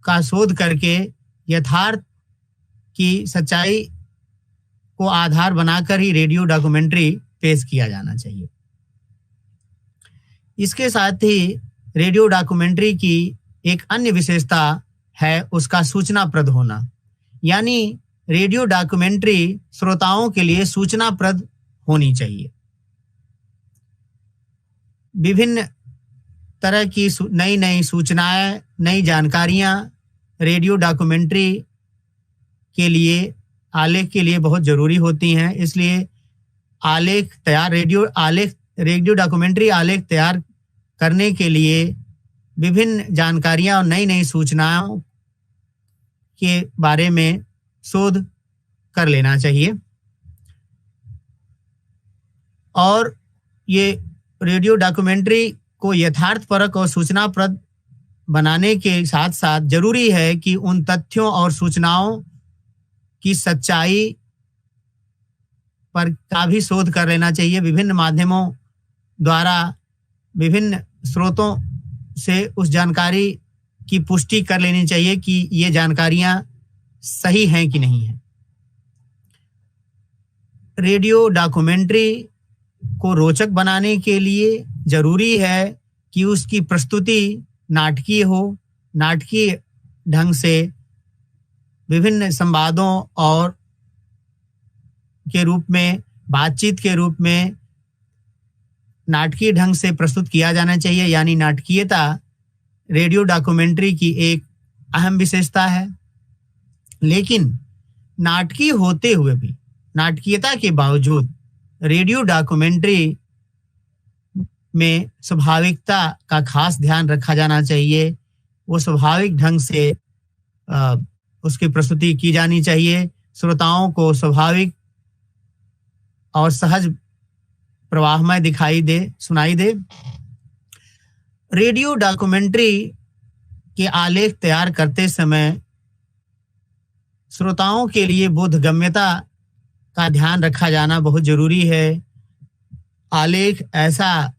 का शोध करके यथार्थ की सच्चाई को आधार बनाकर ही रेडियो डॉक्यूमेंट्री पेश किया जाना चाहिए। इसके साथ ही रेडियो डॉक्यूमेंट्री की एक अन्य विशेषता है उसका सूचनाप्रद होना। यानी रेडियो डॉक्यूमेंट्री श्रोताओं के लिए सूचनाप्रद होनी चाहिए। विभिन्न तरह की नई सूचनाएं, नई जानकारियां रेडियो डॉक्यूमेंट्री के लिए आलेख के लिए बहुत जरूरी होती हैं। इसलिए रेडियो डॉक्यूमेंट्री आलेख तैयार करने के लिए विभिन्न जानकारियां और नई सूचनाओं के बारे में शोध कर लेना चाहिए और ये रेडियो डॉक्यूमेंट्री को यथार्थपरक और सूचनाप्रद बनाने के साथ साथ जरूरी है कि उन तथ्यों और सूचनाओं की सच्चाई पर का भी शोध कर लेना चाहिए। विभिन्न माध्यमों द्वारा विभिन्न स्रोतों से उस जानकारी की पुष्टि कर लेनी चाहिए कि ये जानकारियां सही हैं कि नहीं है। रेडियो डॉक्यूमेंट्री को रोचक बनाने के लिए जरूरी है कि उसकी प्रस्तुति नाटकीय हो, नाटकीय ढंग से विभिन्न संवादों और के रूप में, बातचीत के रूप में नाटकीय ढंग से प्रस्तुत किया जाना चाहिए। यानी नाटकीयता रेडियो डॉक्यूमेंट्री की एक अहम विशेषता है। लेकिन नाटकीय होते हुए भी, नाटकीयता के बावजूद रेडियो डॉक्यूमेंट्री में स्वाभाविकता का खास ध्यान रखा जाना चाहिए। वो स्वाभाविक ढंग से उसकी प्रस्तुति की जानी चाहिए। श्रोताओं को स्वाभाविक और सहज प्रवाहमय सुनाई दे। रेडियो डॉक्यूमेंट्री के आलेख तैयार करते समय श्रोताओं के लिए बोधगम्यता का ध्यान रखा जाना बहुत जरूरी है। आलेख ऐसा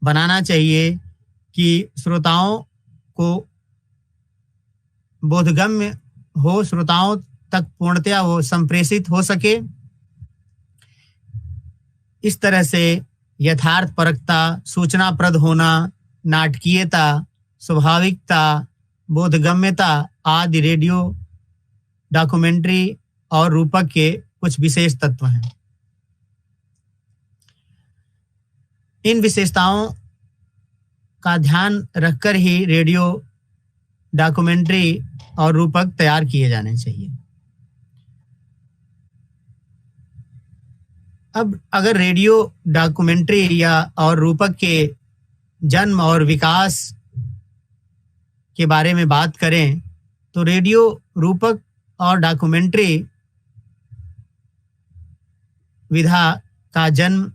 बनाना चाहिए कि श्रोताओं को बोधगम्य हो, श्रोताओं तक पूर्णतया वो संप्रेषित हो सके। इस तरह से यथार्थपरकता, सूचनाप्रद होना, नाटकीयता, स्वाभाविकता, बोधगम्यता आदि रेडियो डॉक्यूमेंट्री और रूपक के कुछ विशेष तत्व हैं। इन विशेषताओं का ध्यान रखकर ही रेडियो डॉक्यूमेंट्री और रूपक तैयार किए जाने चाहिए। अब अगर रेडियो डॉक्यूमेंट्री या और रूपक के जन्म और विकास के बारे में बात करें तो रेडियो, रूपक और डॉक्यूमेंट्री विधा का जन्म,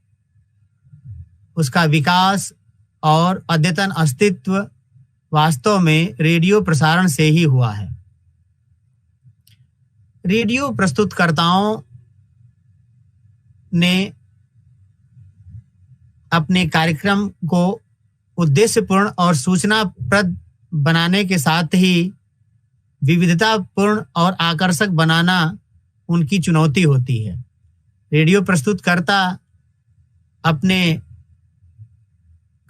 उसका विकास और अद्यतन अस्तित्व वास्तव में रेडियो प्रसारण से ही हुआ है। रेडियो प्रस्तुतकर्ताओं ने अपने कार्यक्रम को उद्देश्यपूर्ण और सूचनाप्रद बनाने के साथ ही विविधतापूर्ण और आकर्षक बनाना उनकी चुनौती होती है। रेडियो प्रस्तुतकर्ता अपने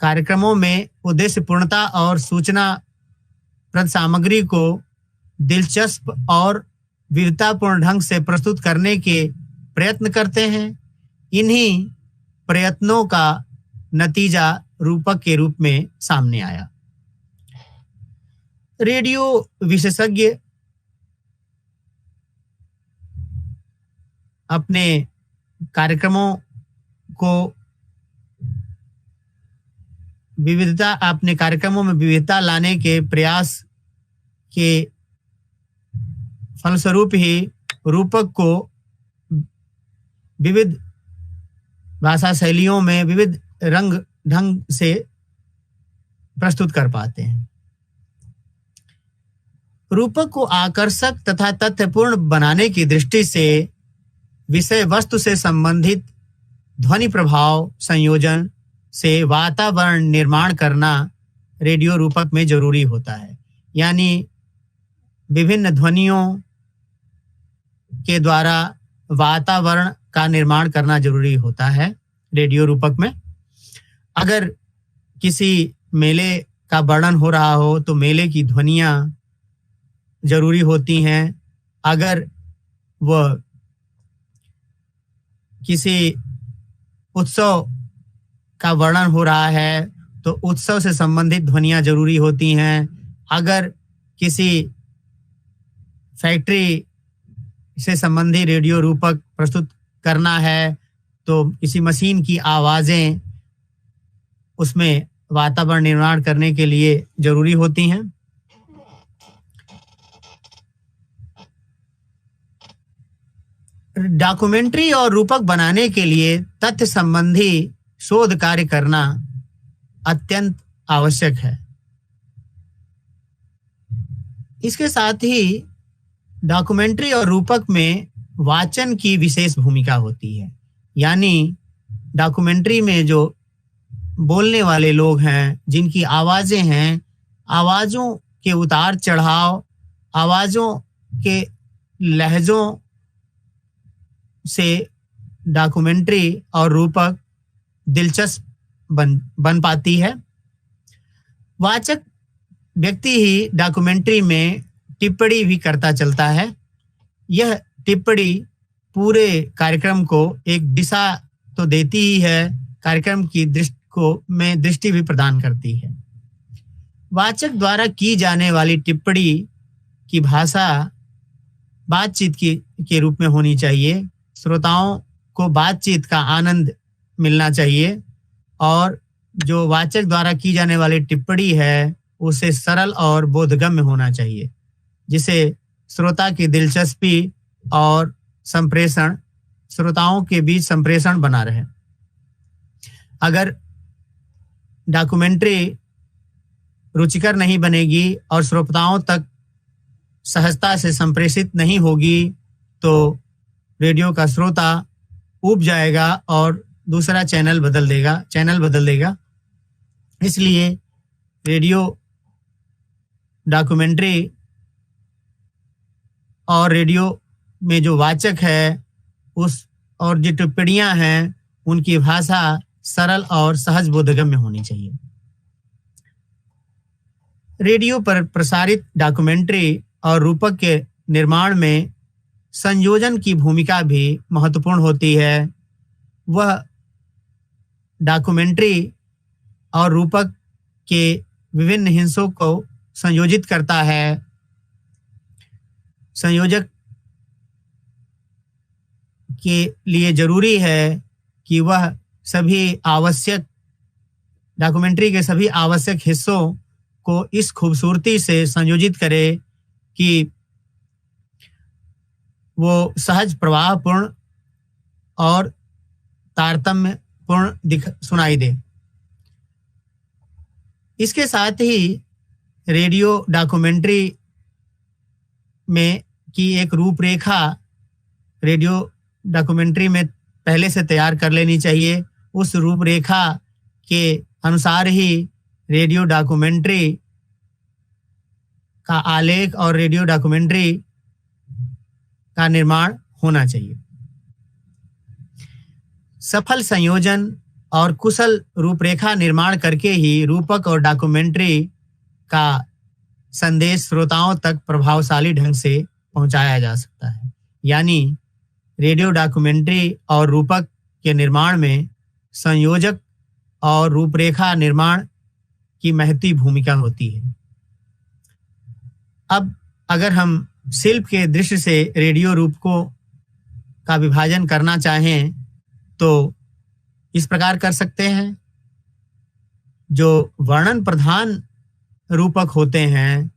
कार्यक्रमों में उद्देश्यपूर्णता और सूचनाप्रद सामग्री को दिलचस्प और विविधतापूर्ण ढंग से प्रस्तुत करने के प्रयत्न करते हैं। इन्हीं प्रयत्नों का नतीजा रूपक के रूप में सामने आया। रेडियो विशेषज्ञ अपने कार्यक्रमों में विविधता लाने के प्रयास के फलस्वरूप ही रूपक को विविध भाषा शैलियों में विविध रंग ढंग से प्रस्तुत कर पाते हैं। रूपक को आकर्षक तथा तथ्यपूर्ण बनाने की दृष्टि से विषय वस्तु से संबंधित ध्वनि प्रभाव संयोजन से वातावरण निर्माण करना रेडियो रूपक में जरूरी होता है। यानी विभिन्न ध्वनियों के द्वारा वातावरण का निर्माण करना जरूरी होता है रेडियो रूपक में। अगर किसी मेले का वर्णन हो रहा हो तो मेले की ध्वनियाँ जरूरी होती हैं। अगर वह किसी उत्सव का वर्णन हो रहा है तो उत्सव से संबंधित ध्वनियाँ जरूरी होती हैं। अगर किसी फैक्ट्री से संबंधी रेडियो रूपक प्रस्तुत करना है तो किसी मशीन की आवाज़ें उसमें वातावरण निर्माण करने के लिए जरूरी होती हैं। डॉक्यूमेंट्री और रूपक बनाने के लिए तथ्य संबंधी शोध कार्य करना अत्यंत आवश्यक है। इसके साथ ही डॉक्यूमेंट्री और रूपक में वाचन की विशेष भूमिका होती है। यानी डॉक्यूमेंट्री में जो बोलने वाले लोग हैं, जिनकी आवाजें हैं, आवाजों के उतार चढ़ाव, आवाजों के लहजों से डॉक्यूमेंट्री और रूपक दिलचस्प बन पाती है। वाचक व्यक्ति ही डॉक्यूमेंट्री में टिप्पणी भी करता चलता है। यह टिप्पणी पूरे कार्यक्रम को एक दिशा तो देती ही है, कार्यक्रम की दृष्टि भी प्रदान करती है। वाचक द्वारा की जाने वाली टिप्पणी की भाषा बातचीत के रूप में होनी चाहिए। श्रोताओं को बातचीत का आनंद मिलना चाहिए और जो वाचक द्वारा की जाने वाली टिप्पणी है उसे सरल और बोधगम्य होना चाहिए, जिसे श्रोता की दिलचस्पी और संप्रेषण, श्रोताओं के बीच संप्रेषण बना रहे। अगर डॉक्यूमेंट्री रुचिकर नहीं बनेगी और श्रोताओं तक सहजता से संप्रेषित नहीं होगी तो रेडियो का श्रोता ऊब जाएगा और दूसरा चैनल बदल देगा। इसलिए रेडियो डॉक्यूमेंट्री और रेडियो में जो वाचक है उस और जो टिप्पणियां हैं उनकी भाषा सरल और सहज बोधगम्य होनी चाहिए। रेडियो पर प्रसारित डॉक्यूमेंट्री और रूपक के निर्माण में संयोजन की भूमिका भी महत्वपूर्ण होती है। वह डॉक्यूमेंट्री और रूपक के विभिन्न हिस्सों को संयोजित करता है। संयोजक के लिए जरूरी है कि वह सभी आवश्यक डॉक्यूमेंट्री के सभी आवश्यक हिस्सों को इस खूबसूरती से संयोजित करे कि वो सहज प्रवाहपूर्ण और तारतम्यपूर्ण सुनाई दे। इसके साथ ही रेडियो डॉक्यूमेंट्री में की एक रूपरेखा रेडियो डॉक्यूमेंट्री में पहले से तैयार कर लेनी चाहिए। उस रूपरेखा के अनुसार ही रेडियो डॉक्यूमेंट्री का आलेख और रेडियो डॉक्यूमेंट्री का निर्माण होना चाहिए। सफल संयोजन और कुशल रूपरेखा निर्माण करके ही रूपक और डॉक्यूमेंट्री का संदेश श्रोताओं तक प्रभावशाली ढंग से पहुंचाया जा सकता है। यानी रेडियो डॉक्यूमेंट्री और रूपक के निर्माण में संयोजक और रूपरेखा निर्माण की महती भूमिका होती है। अब अगर हम शिल्प के दृश्य से रेडियो रूपकों का विभाजन करना चाहें तो इस प्रकार कर सकते हैं। जो वर्णन प्रधान रूपक होते हैं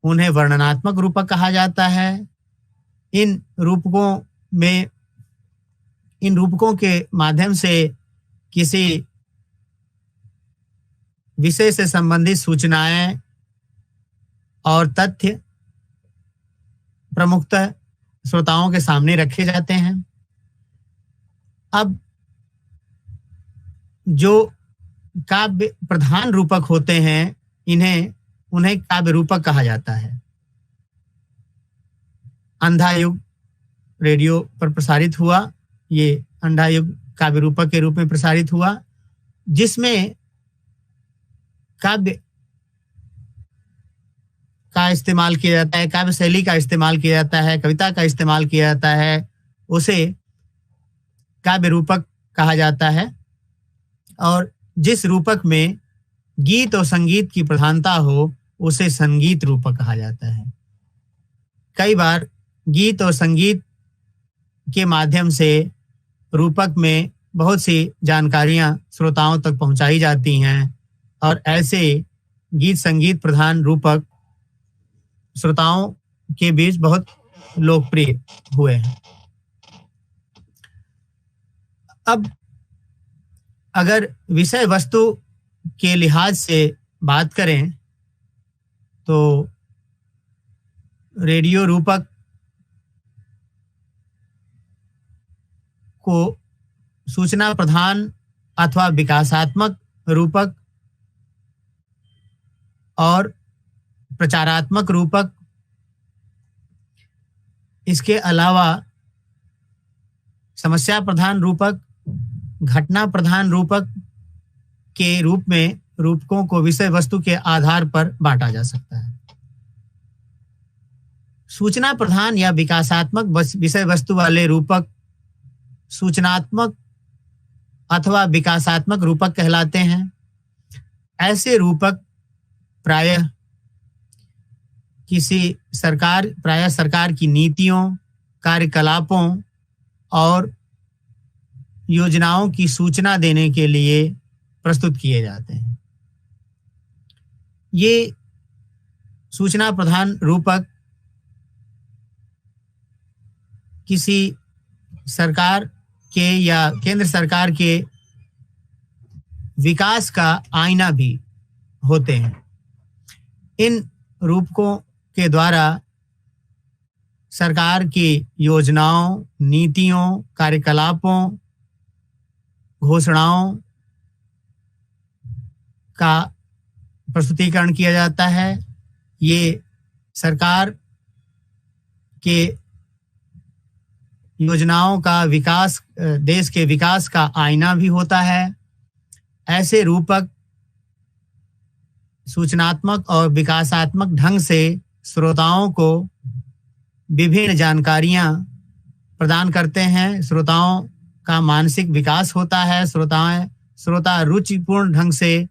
उन्हें वर्णनात्मक रूपक कहा जाता है। इन रूपकों के माध्यम से किसी विषय से संबंधित सूचनाएं और तथ्य प्रमुखतः श्रोताओं के सामने रखे जाते हैं। अब जो काव्य प्रधान रूपक होते हैं उन्हें काव्य रूपक कहा जाता है। अंधा युग रेडियो पर प्रसारित हुआ। ये अंधा युग काव्य रूपक के रूप में प्रसारित हुआ, जिसमें काव्य का इस्तेमाल किया जाता है, काव्य शैली का इस्तेमाल किया जाता है, कविता का इस्तेमाल किया जाता है। उसे काव्य रूपक कहा जाता है। और जिस रूपक में गीत और संगीत की प्रधानता हो उसे संगीत रूपक कहा जाता है। कई बार गीत और संगीत के माध्यम से रूपक में बहुत सी जानकारियां श्रोताओं तक पहुंचाई जाती हैं और ऐसे गीत संगीत प्रधान रूपक श्रोताओं के बीच बहुत लोकप्रिय हुए हैं। अब अगर विषय वस्तु के लिहाज से बात करें तो रेडियो रूपक को सूचना प्रधान अथवा विकासात्मक रूपक और प्रचारात्मक रूपक, इसके अलावा समस्या प्रधान रूपक, घटना प्रधान रूपक के रूप में रूपकों को विषय वस्तु के आधार पर बांटा जा सकता है। सूचना प्रधान या विकासात्मक विषय वस्तु वाले रूपक सूचनात्मक अथवा विकासात्मक रूपक कहलाते हैं। ऐसे रूपक प्रायः सरकार की नीतियों, कार्यकलापों और योजनाओं की सूचना देने के लिए प्रस्तुत किए जाते हैं। ये सूचना प्रधान रूपक किसी सरकार के या केंद्र सरकार के विकास का आईना भी होते हैं। इन रूपकों के द्वारा सरकार की योजनाओं, नीतियों, कार्यकलापों, घोषणाओं का प्रस्तुतिकरण किया जाता है। ये सरकार के योजनाओं का विकास, देश के विकास का आईना भी होता है। ऐसे रूपक सूचनात्मक और विकासात्मक ढंग से श्रोताओं को विभिन्न जानकारियां प्रदान करते हैं। श्रोताओं का मानसिक विकास होता है। श्रोता रुचिपूर्ण ढंग से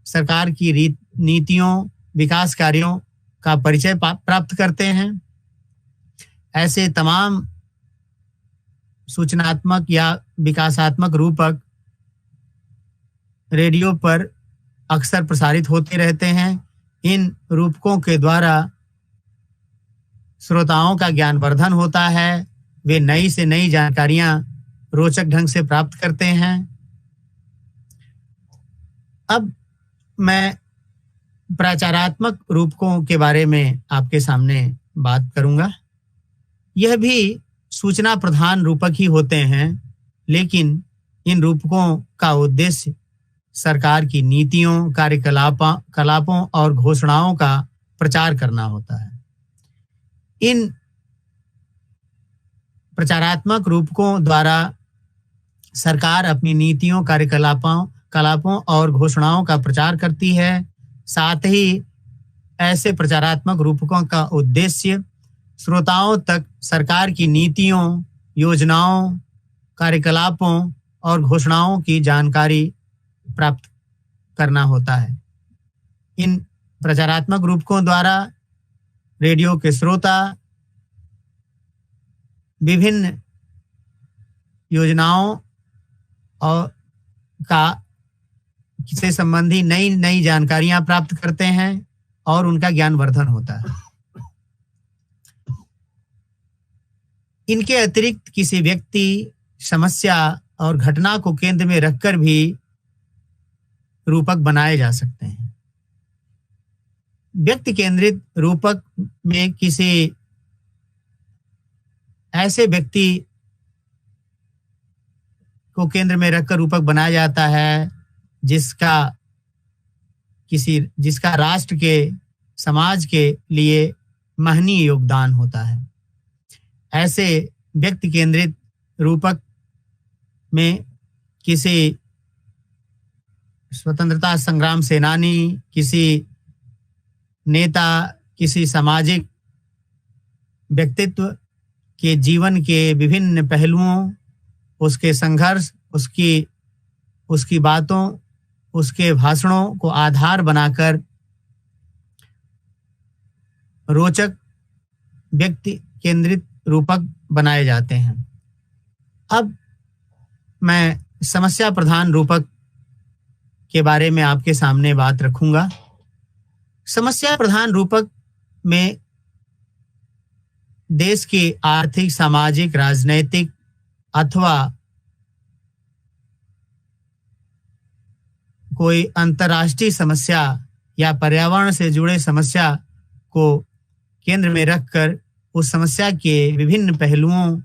सरकार की नीतियों, विकास कार्यों का परिचय प्राप्त करते हैं। ऐसे तमाम सूचनात्मक या विकासात्मक रूपक रेडियो पर अक्सर प्रसारित होते रहते हैं। इन रूपकों के द्वारा श्रोताओं का ज्ञानवर्धन होता है। वे नई से नई जानकारियां रोचक ढंग से प्राप्त करते हैं। अब मैं प्रचारात्मक रूपकों के बारे में आपके सामने बात करूंगा। यह भी सूचना प्रधान रूपक ही होते हैं, लेकिन इन रूपकों का उद्देश्य सरकार की नीतियों, कार्यकलापों और घोषणाओं का प्रचार करना होता है। इन प्रचारात्मक रूपकों द्वारा सरकार अपनी नीतियों, कार्यकलापों और घोषणाओं का प्रचार करती है। साथ ही ऐसे प्रचारात्मक रूपकों का उद्देश्य श्रोताओं तक सरकार की नीतियों, योजनाओं, कार्यकलापों और घोषणाओं की जानकारी प्राप्त करना होता है। इन प्रचारात्मक रूपकों द्वारा रेडियो के श्रोता विभिन्न योजनाओं और से संबंधी नई नई जानकारियां प्राप्त करते हैं और उनका ज्ञानवर्धन होता है। इनके अतिरिक्त किसी व्यक्ति, समस्या और घटना को केंद्र में रखकर भी रूपक बनाए जा सकते हैं। व्यक्ति केंद्रित रूपक में किसी ऐसे व्यक्ति को केंद्र में रखकर रूपक बनाया जाता है जिसका राष्ट्र के, समाज के लिए महनीय योगदान होता है। ऐसे व्यक्ति केंद्रित रूपक में किसी स्वतंत्रता संग्राम सेनानी, किसी नेता, किसी सामाजिक व्यक्तित्व के जीवन के विभिन्न पहलुओं, उसके संघर्ष, उसकी बातों, उसके भाषणों को आधार बनाकर रोचक व्यक्ति केंद्रित रूपक बनाए जाते हैं। अब मैं समस्या प्रधान रूपक के बारे में आपके सामने बात रखूंगा। समस्या प्रधान रूपक में देश की आर्थिक, सामाजिक, राजनैतिक अथवा कोई अंतर्राष्ट्रीय समस्या या पर्यावरण से जुड़े समस्या को केंद्र में रखकर उस समस्या के विभिन्न पहलुओं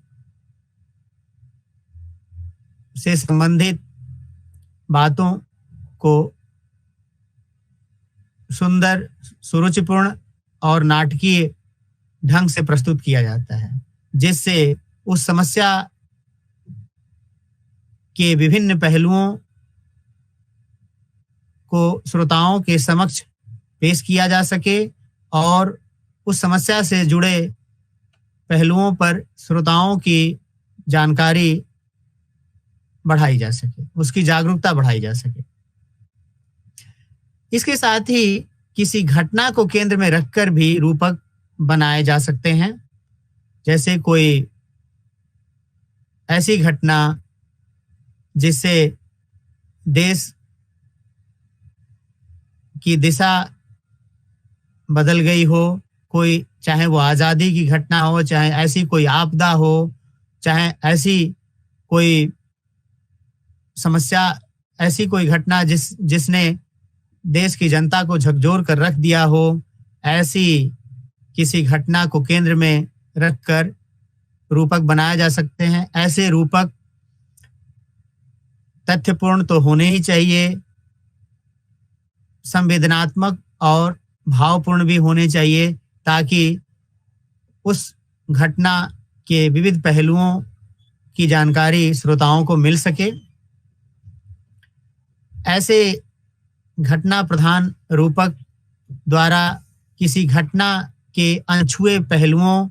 से संबंधित बातों को सुंदर, सुरुचिपूर्ण और नाटकीय ढंग से प्रस्तुत किया जाता है, जिससे उस समस्या के विभिन्न पहलुओं को श्रोताओं के समक्ष पेश किया जा सके और उस समस्या से जुड़े पहलुओं पर श्रोताओं की जानकारी बढ़ाई जा सके, उसकी जागरूकता बढ़ाई जा सके। इसके साथ ही किसी घटना को केंद्र में रखकर भी रूपक बनाए जा सकते हैं, जैसे कोई ऐसी घटना जिससे देश की दिशा बदल गई हो, कोई चाहे वो आज़ादी की घटना हो, चाहे ऐसी कोई आपदा हो, चाहे ऐसी कोई समस्या, ऐसी कोई घटना जिसने देश की जनता को झकझोर कर रख दिया हो, ऐसी किसी घटना को केंद्र में रखकर रूपक बनाया जा सकते हैं। ऐसे रूपक तथ्यपूर्ण तो होने ही चाहिए, संवेदनात्मक और भावपूर्ण भी होने चाहिए, ताकि उस घटना के विविध पहलुओं की जानकारी श्रोताओं को मिल सके। ऐसे घटना प्रधान रूपक द्वारा किसी घटना के अनछुए पहलुओं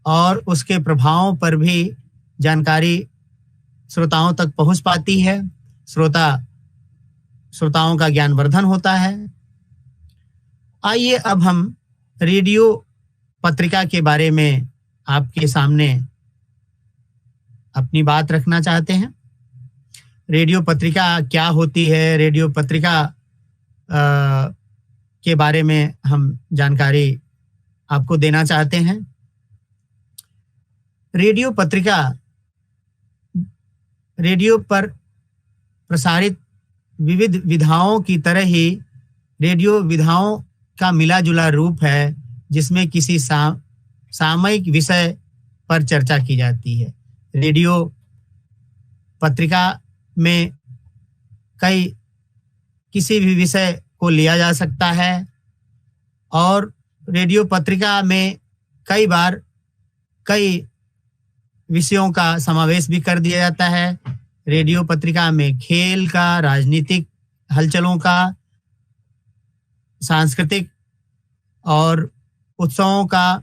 और उसके प्रभावों पर भी जानकारी श्रोताओं तक पहुंच पाती है, श्रोताओं का ज्ञानवर्धन होता है। आइए अब हम रेडियो पत्रिका के बारे में आपके सामने अपनी बात रखना चाहते हैं। रेडियो पत्रिका क्या होती है, रेडियो पत्रिका के बारे में हम जानकारी आपको देना चाहते हैं। रेडियो पत्रिका रेडियो पर प्रसारित विविध विधाओं की तरह ही रेडियो विधाओं का मिला-जुला रूप है, जिसमें किसी सामयिक विषय पर चर्चा की जाती है। रेडियो पत्रिका में किसी भी विषय को लिया जा सकता है और रेडियो पत्रिका में कई बार कई विषयों का समावेश भी कर दिया जाता है। रेडियो पत्रिका में खेल का, राजनीतिक हलचलों का, सांस्कृतिक और उत्सवों का,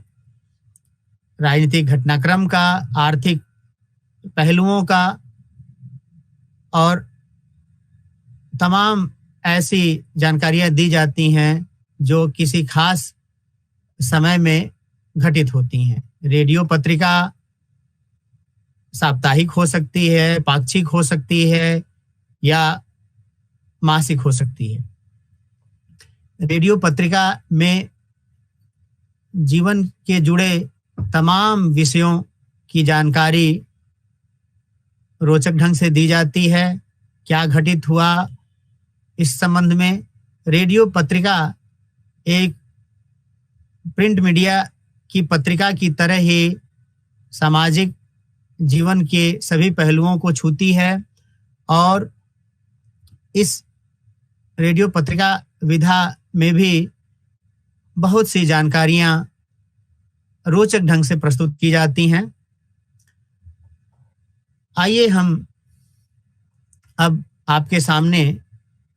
राजनीतिक घटनाक्रम का, आर्थिक पहलुओं का और तमाम ऐसी जानकारियां दी जाती हैं जो किसी खास समय में घटित होती हैं। रेडियो पत्रिका साप्ताहिक हो सकती है, पाक्षिक हो सकती है या मासिक हो सकती है। रेडियो पत्रिका में जीवन के जुड़े तमाम विषयों की जानकारी रोचक ढंग से दी जाती है। क्या घटित हुआ इस संबंध में। रेडियो पत्रिका एक प्रिंट मीडिया की पत्रिका की तरह ही सामाजिक जीवन के सभी पहलुओं को छूती है और इस रेडियो पत्रिका विधा में भी बहुत सी जानकारियां रोचक ढंग से प्रस्तुत की जाती हैं। आइए हम अब आपके सामने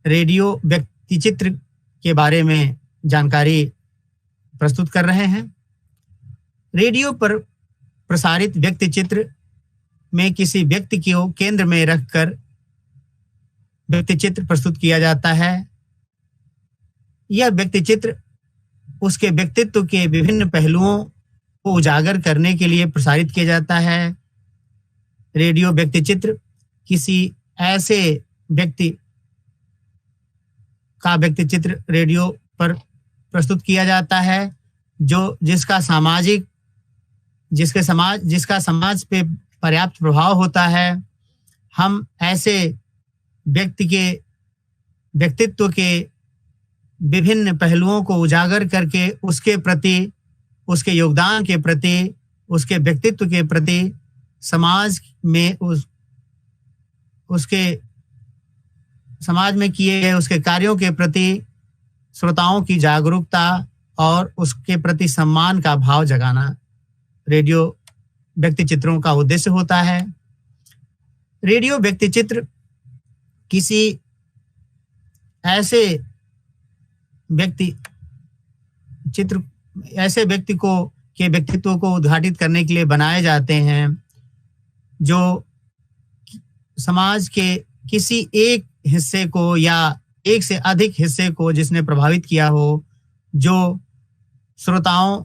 रेडियो व्यक्तिचित्र के बारे में जानकारी प्रस्तुत कर रहे हैं। रेडियो पर प्रसारित व्यक्तिचित्र में किसी व्यक्ति को केंद्र में रखकर व्यक्तिचित्र प्रस्तुत किया जाता है। यह व्यक्तिचित्र उसके व्यक्तित्व के विभिन्न पहलुओं को उजागर करने के लिए प्रसारित किया जाता है। रेडियो व्यक्तिचित्र किसी ऐसे व्यक्ति का व्यक्तिचित्र रेडियो पर प्रस्तुत किया जाता है जिसका समाज पे पर्याप्त प्रभाव होता है। हम ऐसे व्यक्ति के व्यक्तित्व के विभिन्न पहलुओं को उजागर करके उसके प्रति, उसके योगदान के प्रति, उसके व्यक्तित्व के प्रति समाज में उसके समाज में किए गए उसके कार्यों के प्रति श्रोताओं की जागरूकता और उसके प्रति सम्मान का भाव जगाना रेडियो व्यक्ति चित्रों का उद्देश्य होता है। रेडियो व्यक्ति चित्र किसी ऐसे व्यक्ति को के व्यक्तित्व को उद्घाटित करने के लिए बनाए जाते हैं जो समाज के किसी एक हिस्से को या एक से अधिक हिस्से को जिसने प्रभावित किया हो, जो श्रोताओं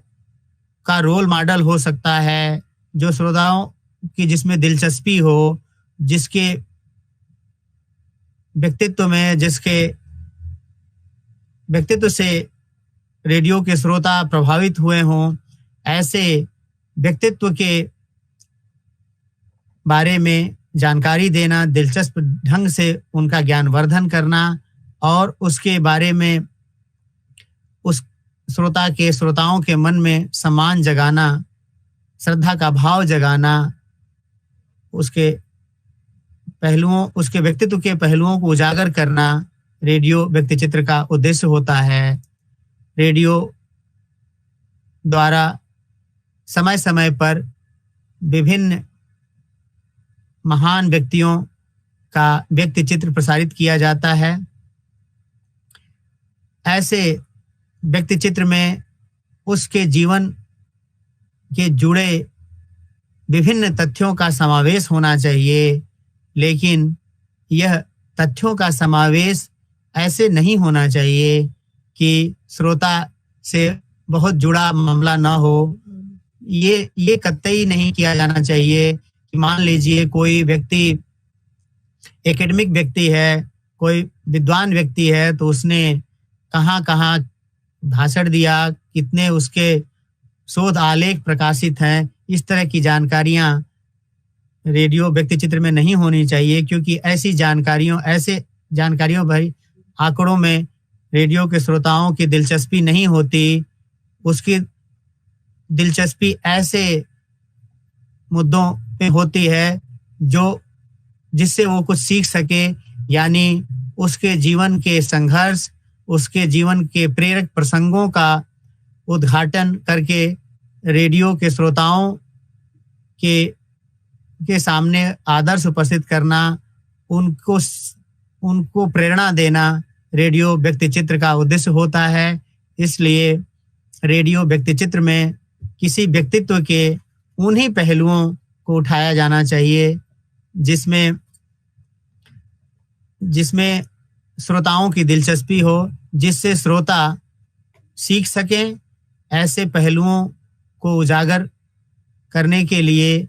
का रोल मॉडल हो सकता है, जो श्रोताओं की जिसमें दिलचस्पी हो, जिसके व्यक्तित्व से रेडियो के श्रोता प्रभावित हुए हों, ऐसे व्यक्तित्व के बारे में जानकारी देना, दिलचस्प ढंग से उनका ज्ञानवर्धन करना और उसके बारे में उस श्रोताओं के मन में सम्मान जगाना, श्रद्धा का भाव जगाना, उसके व्यक्तित्व के पहलुओं को उजागर करना रेडियो व्यक्ति चित्र का उद्देश्य होता है। रेडियो द्वारा समय समय पर विभिन्न महान व्यक्तियों का व्यक्ति चित्र प्रसारित किया जाता है। ऐसे व्यक्ति चित्र में उसके जीवन के जुड़े विभिन्न तथ्यों का समावेश होना चाहिए, लेकिन यह तथ्यों का समावेश ऐसे नहीं होना चाहिए कि श्रोता से बहुत जुड़ा मामला ना हो। ये कतई नहीं किया जाना चाहिए कि मान लीजिए कोई व्यक्ति एकेडमिक व्यक्ति है, कोई विद्वान व्यक्ति है, तो उसने कहाँ भाषण दिया, कितने उसके शोध आलेख प्रकाशित हैं, इस तरह की जानकारियां रेडियो व्यक्ति चित्र में नहीं होनी चाहिए, क्योंकि ऐसे जानकारियों भरी आंकड़ों में रेडियो के श्रोताओं की दिलचस्पी नहीं होती। उसकी दिलचस्पी ऐसे मुद्दों पे होती है जिससे वो कुछ सीख सके, यानी उसके जीवन के संघर्ष, उसके जीवन के प्रेरक प्रसंगों का उद्घाटन करके रेडियो के श्रोताओं के सामने आदर्श उपस्थित करना, उनको प्रेरणा देना रेडियो व्यक्ति चित्र का उद्देश्य होता है। इसलिए रेडियो व्यक्ति चित्र में किसी व्यक्तित्व के उन्हीं पहलुओं को उठाया जाना चाहिए जिसमें श्रोताओं की दिलचस्पी हो, जिससे श्रोता सीख सकें। ऐसे पहलुओं को उजागर करने के लिए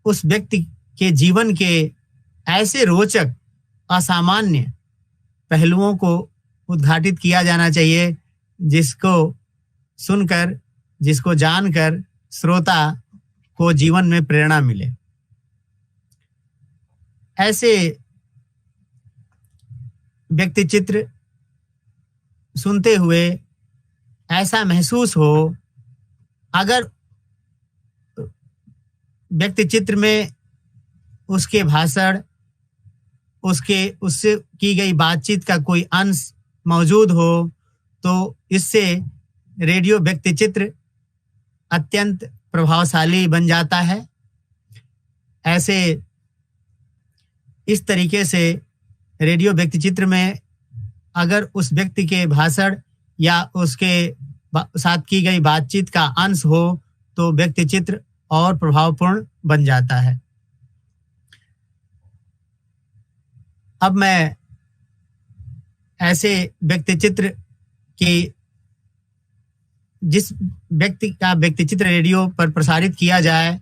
उस व्यक्ति के जीवन के ऐसे रोचक, असामान्य पहलुओं को उद्घाटित किया जाना चाहिए जिसको सुनकर, जिसको जानकर श्रोता को जीवन में प्रेरणा मिले। ऐसे व्यक्ति चित्र सुनते हुए ऐसा महसूस हो, अगर व्यक्ति चित्र में उसके भाषण, उससे की गई बातचीत का कोई अंश मौजूद हो, तो इससे रेडियो व्यक्ति चित्र अत्यंत प्रभावशाली बन जाता है। इस तरीके से रेडियो व्यक्ति चित्र में अगर उस व्यक्ति के भाषण या उसके साथ की गई बातचीत का अंश हो, तो व्यक्ति चित्र और प्रभावपूर्ण बन जाता है। अब मैं ऐसे व्यक्ति चित्र की जिस व्यक्ति का व्यक्ति चित्र रेडियो पर प्रसारित किया जाए,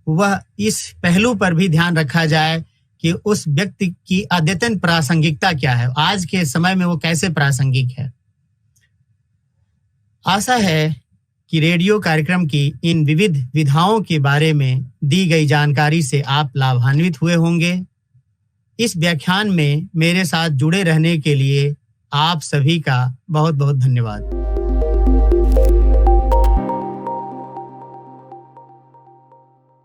वह इस पहलू पर भी ध्यान रखा जाए कि उस व्यक्ति की अद्यतन प्रासंगिकता क्या है, आज के समय में वो कैसे प्रासंगिक है। आशा है कि रेडियो कार्यक्रम की इन विविध विधाओं के बारे में दी गई जानकारी से आप लाभान्वित हुए होंगे। इस व्याख्यान में मेरे साथ जुड़े रहने के लिए आप सभी का बहुत बहुत धन्यवाद।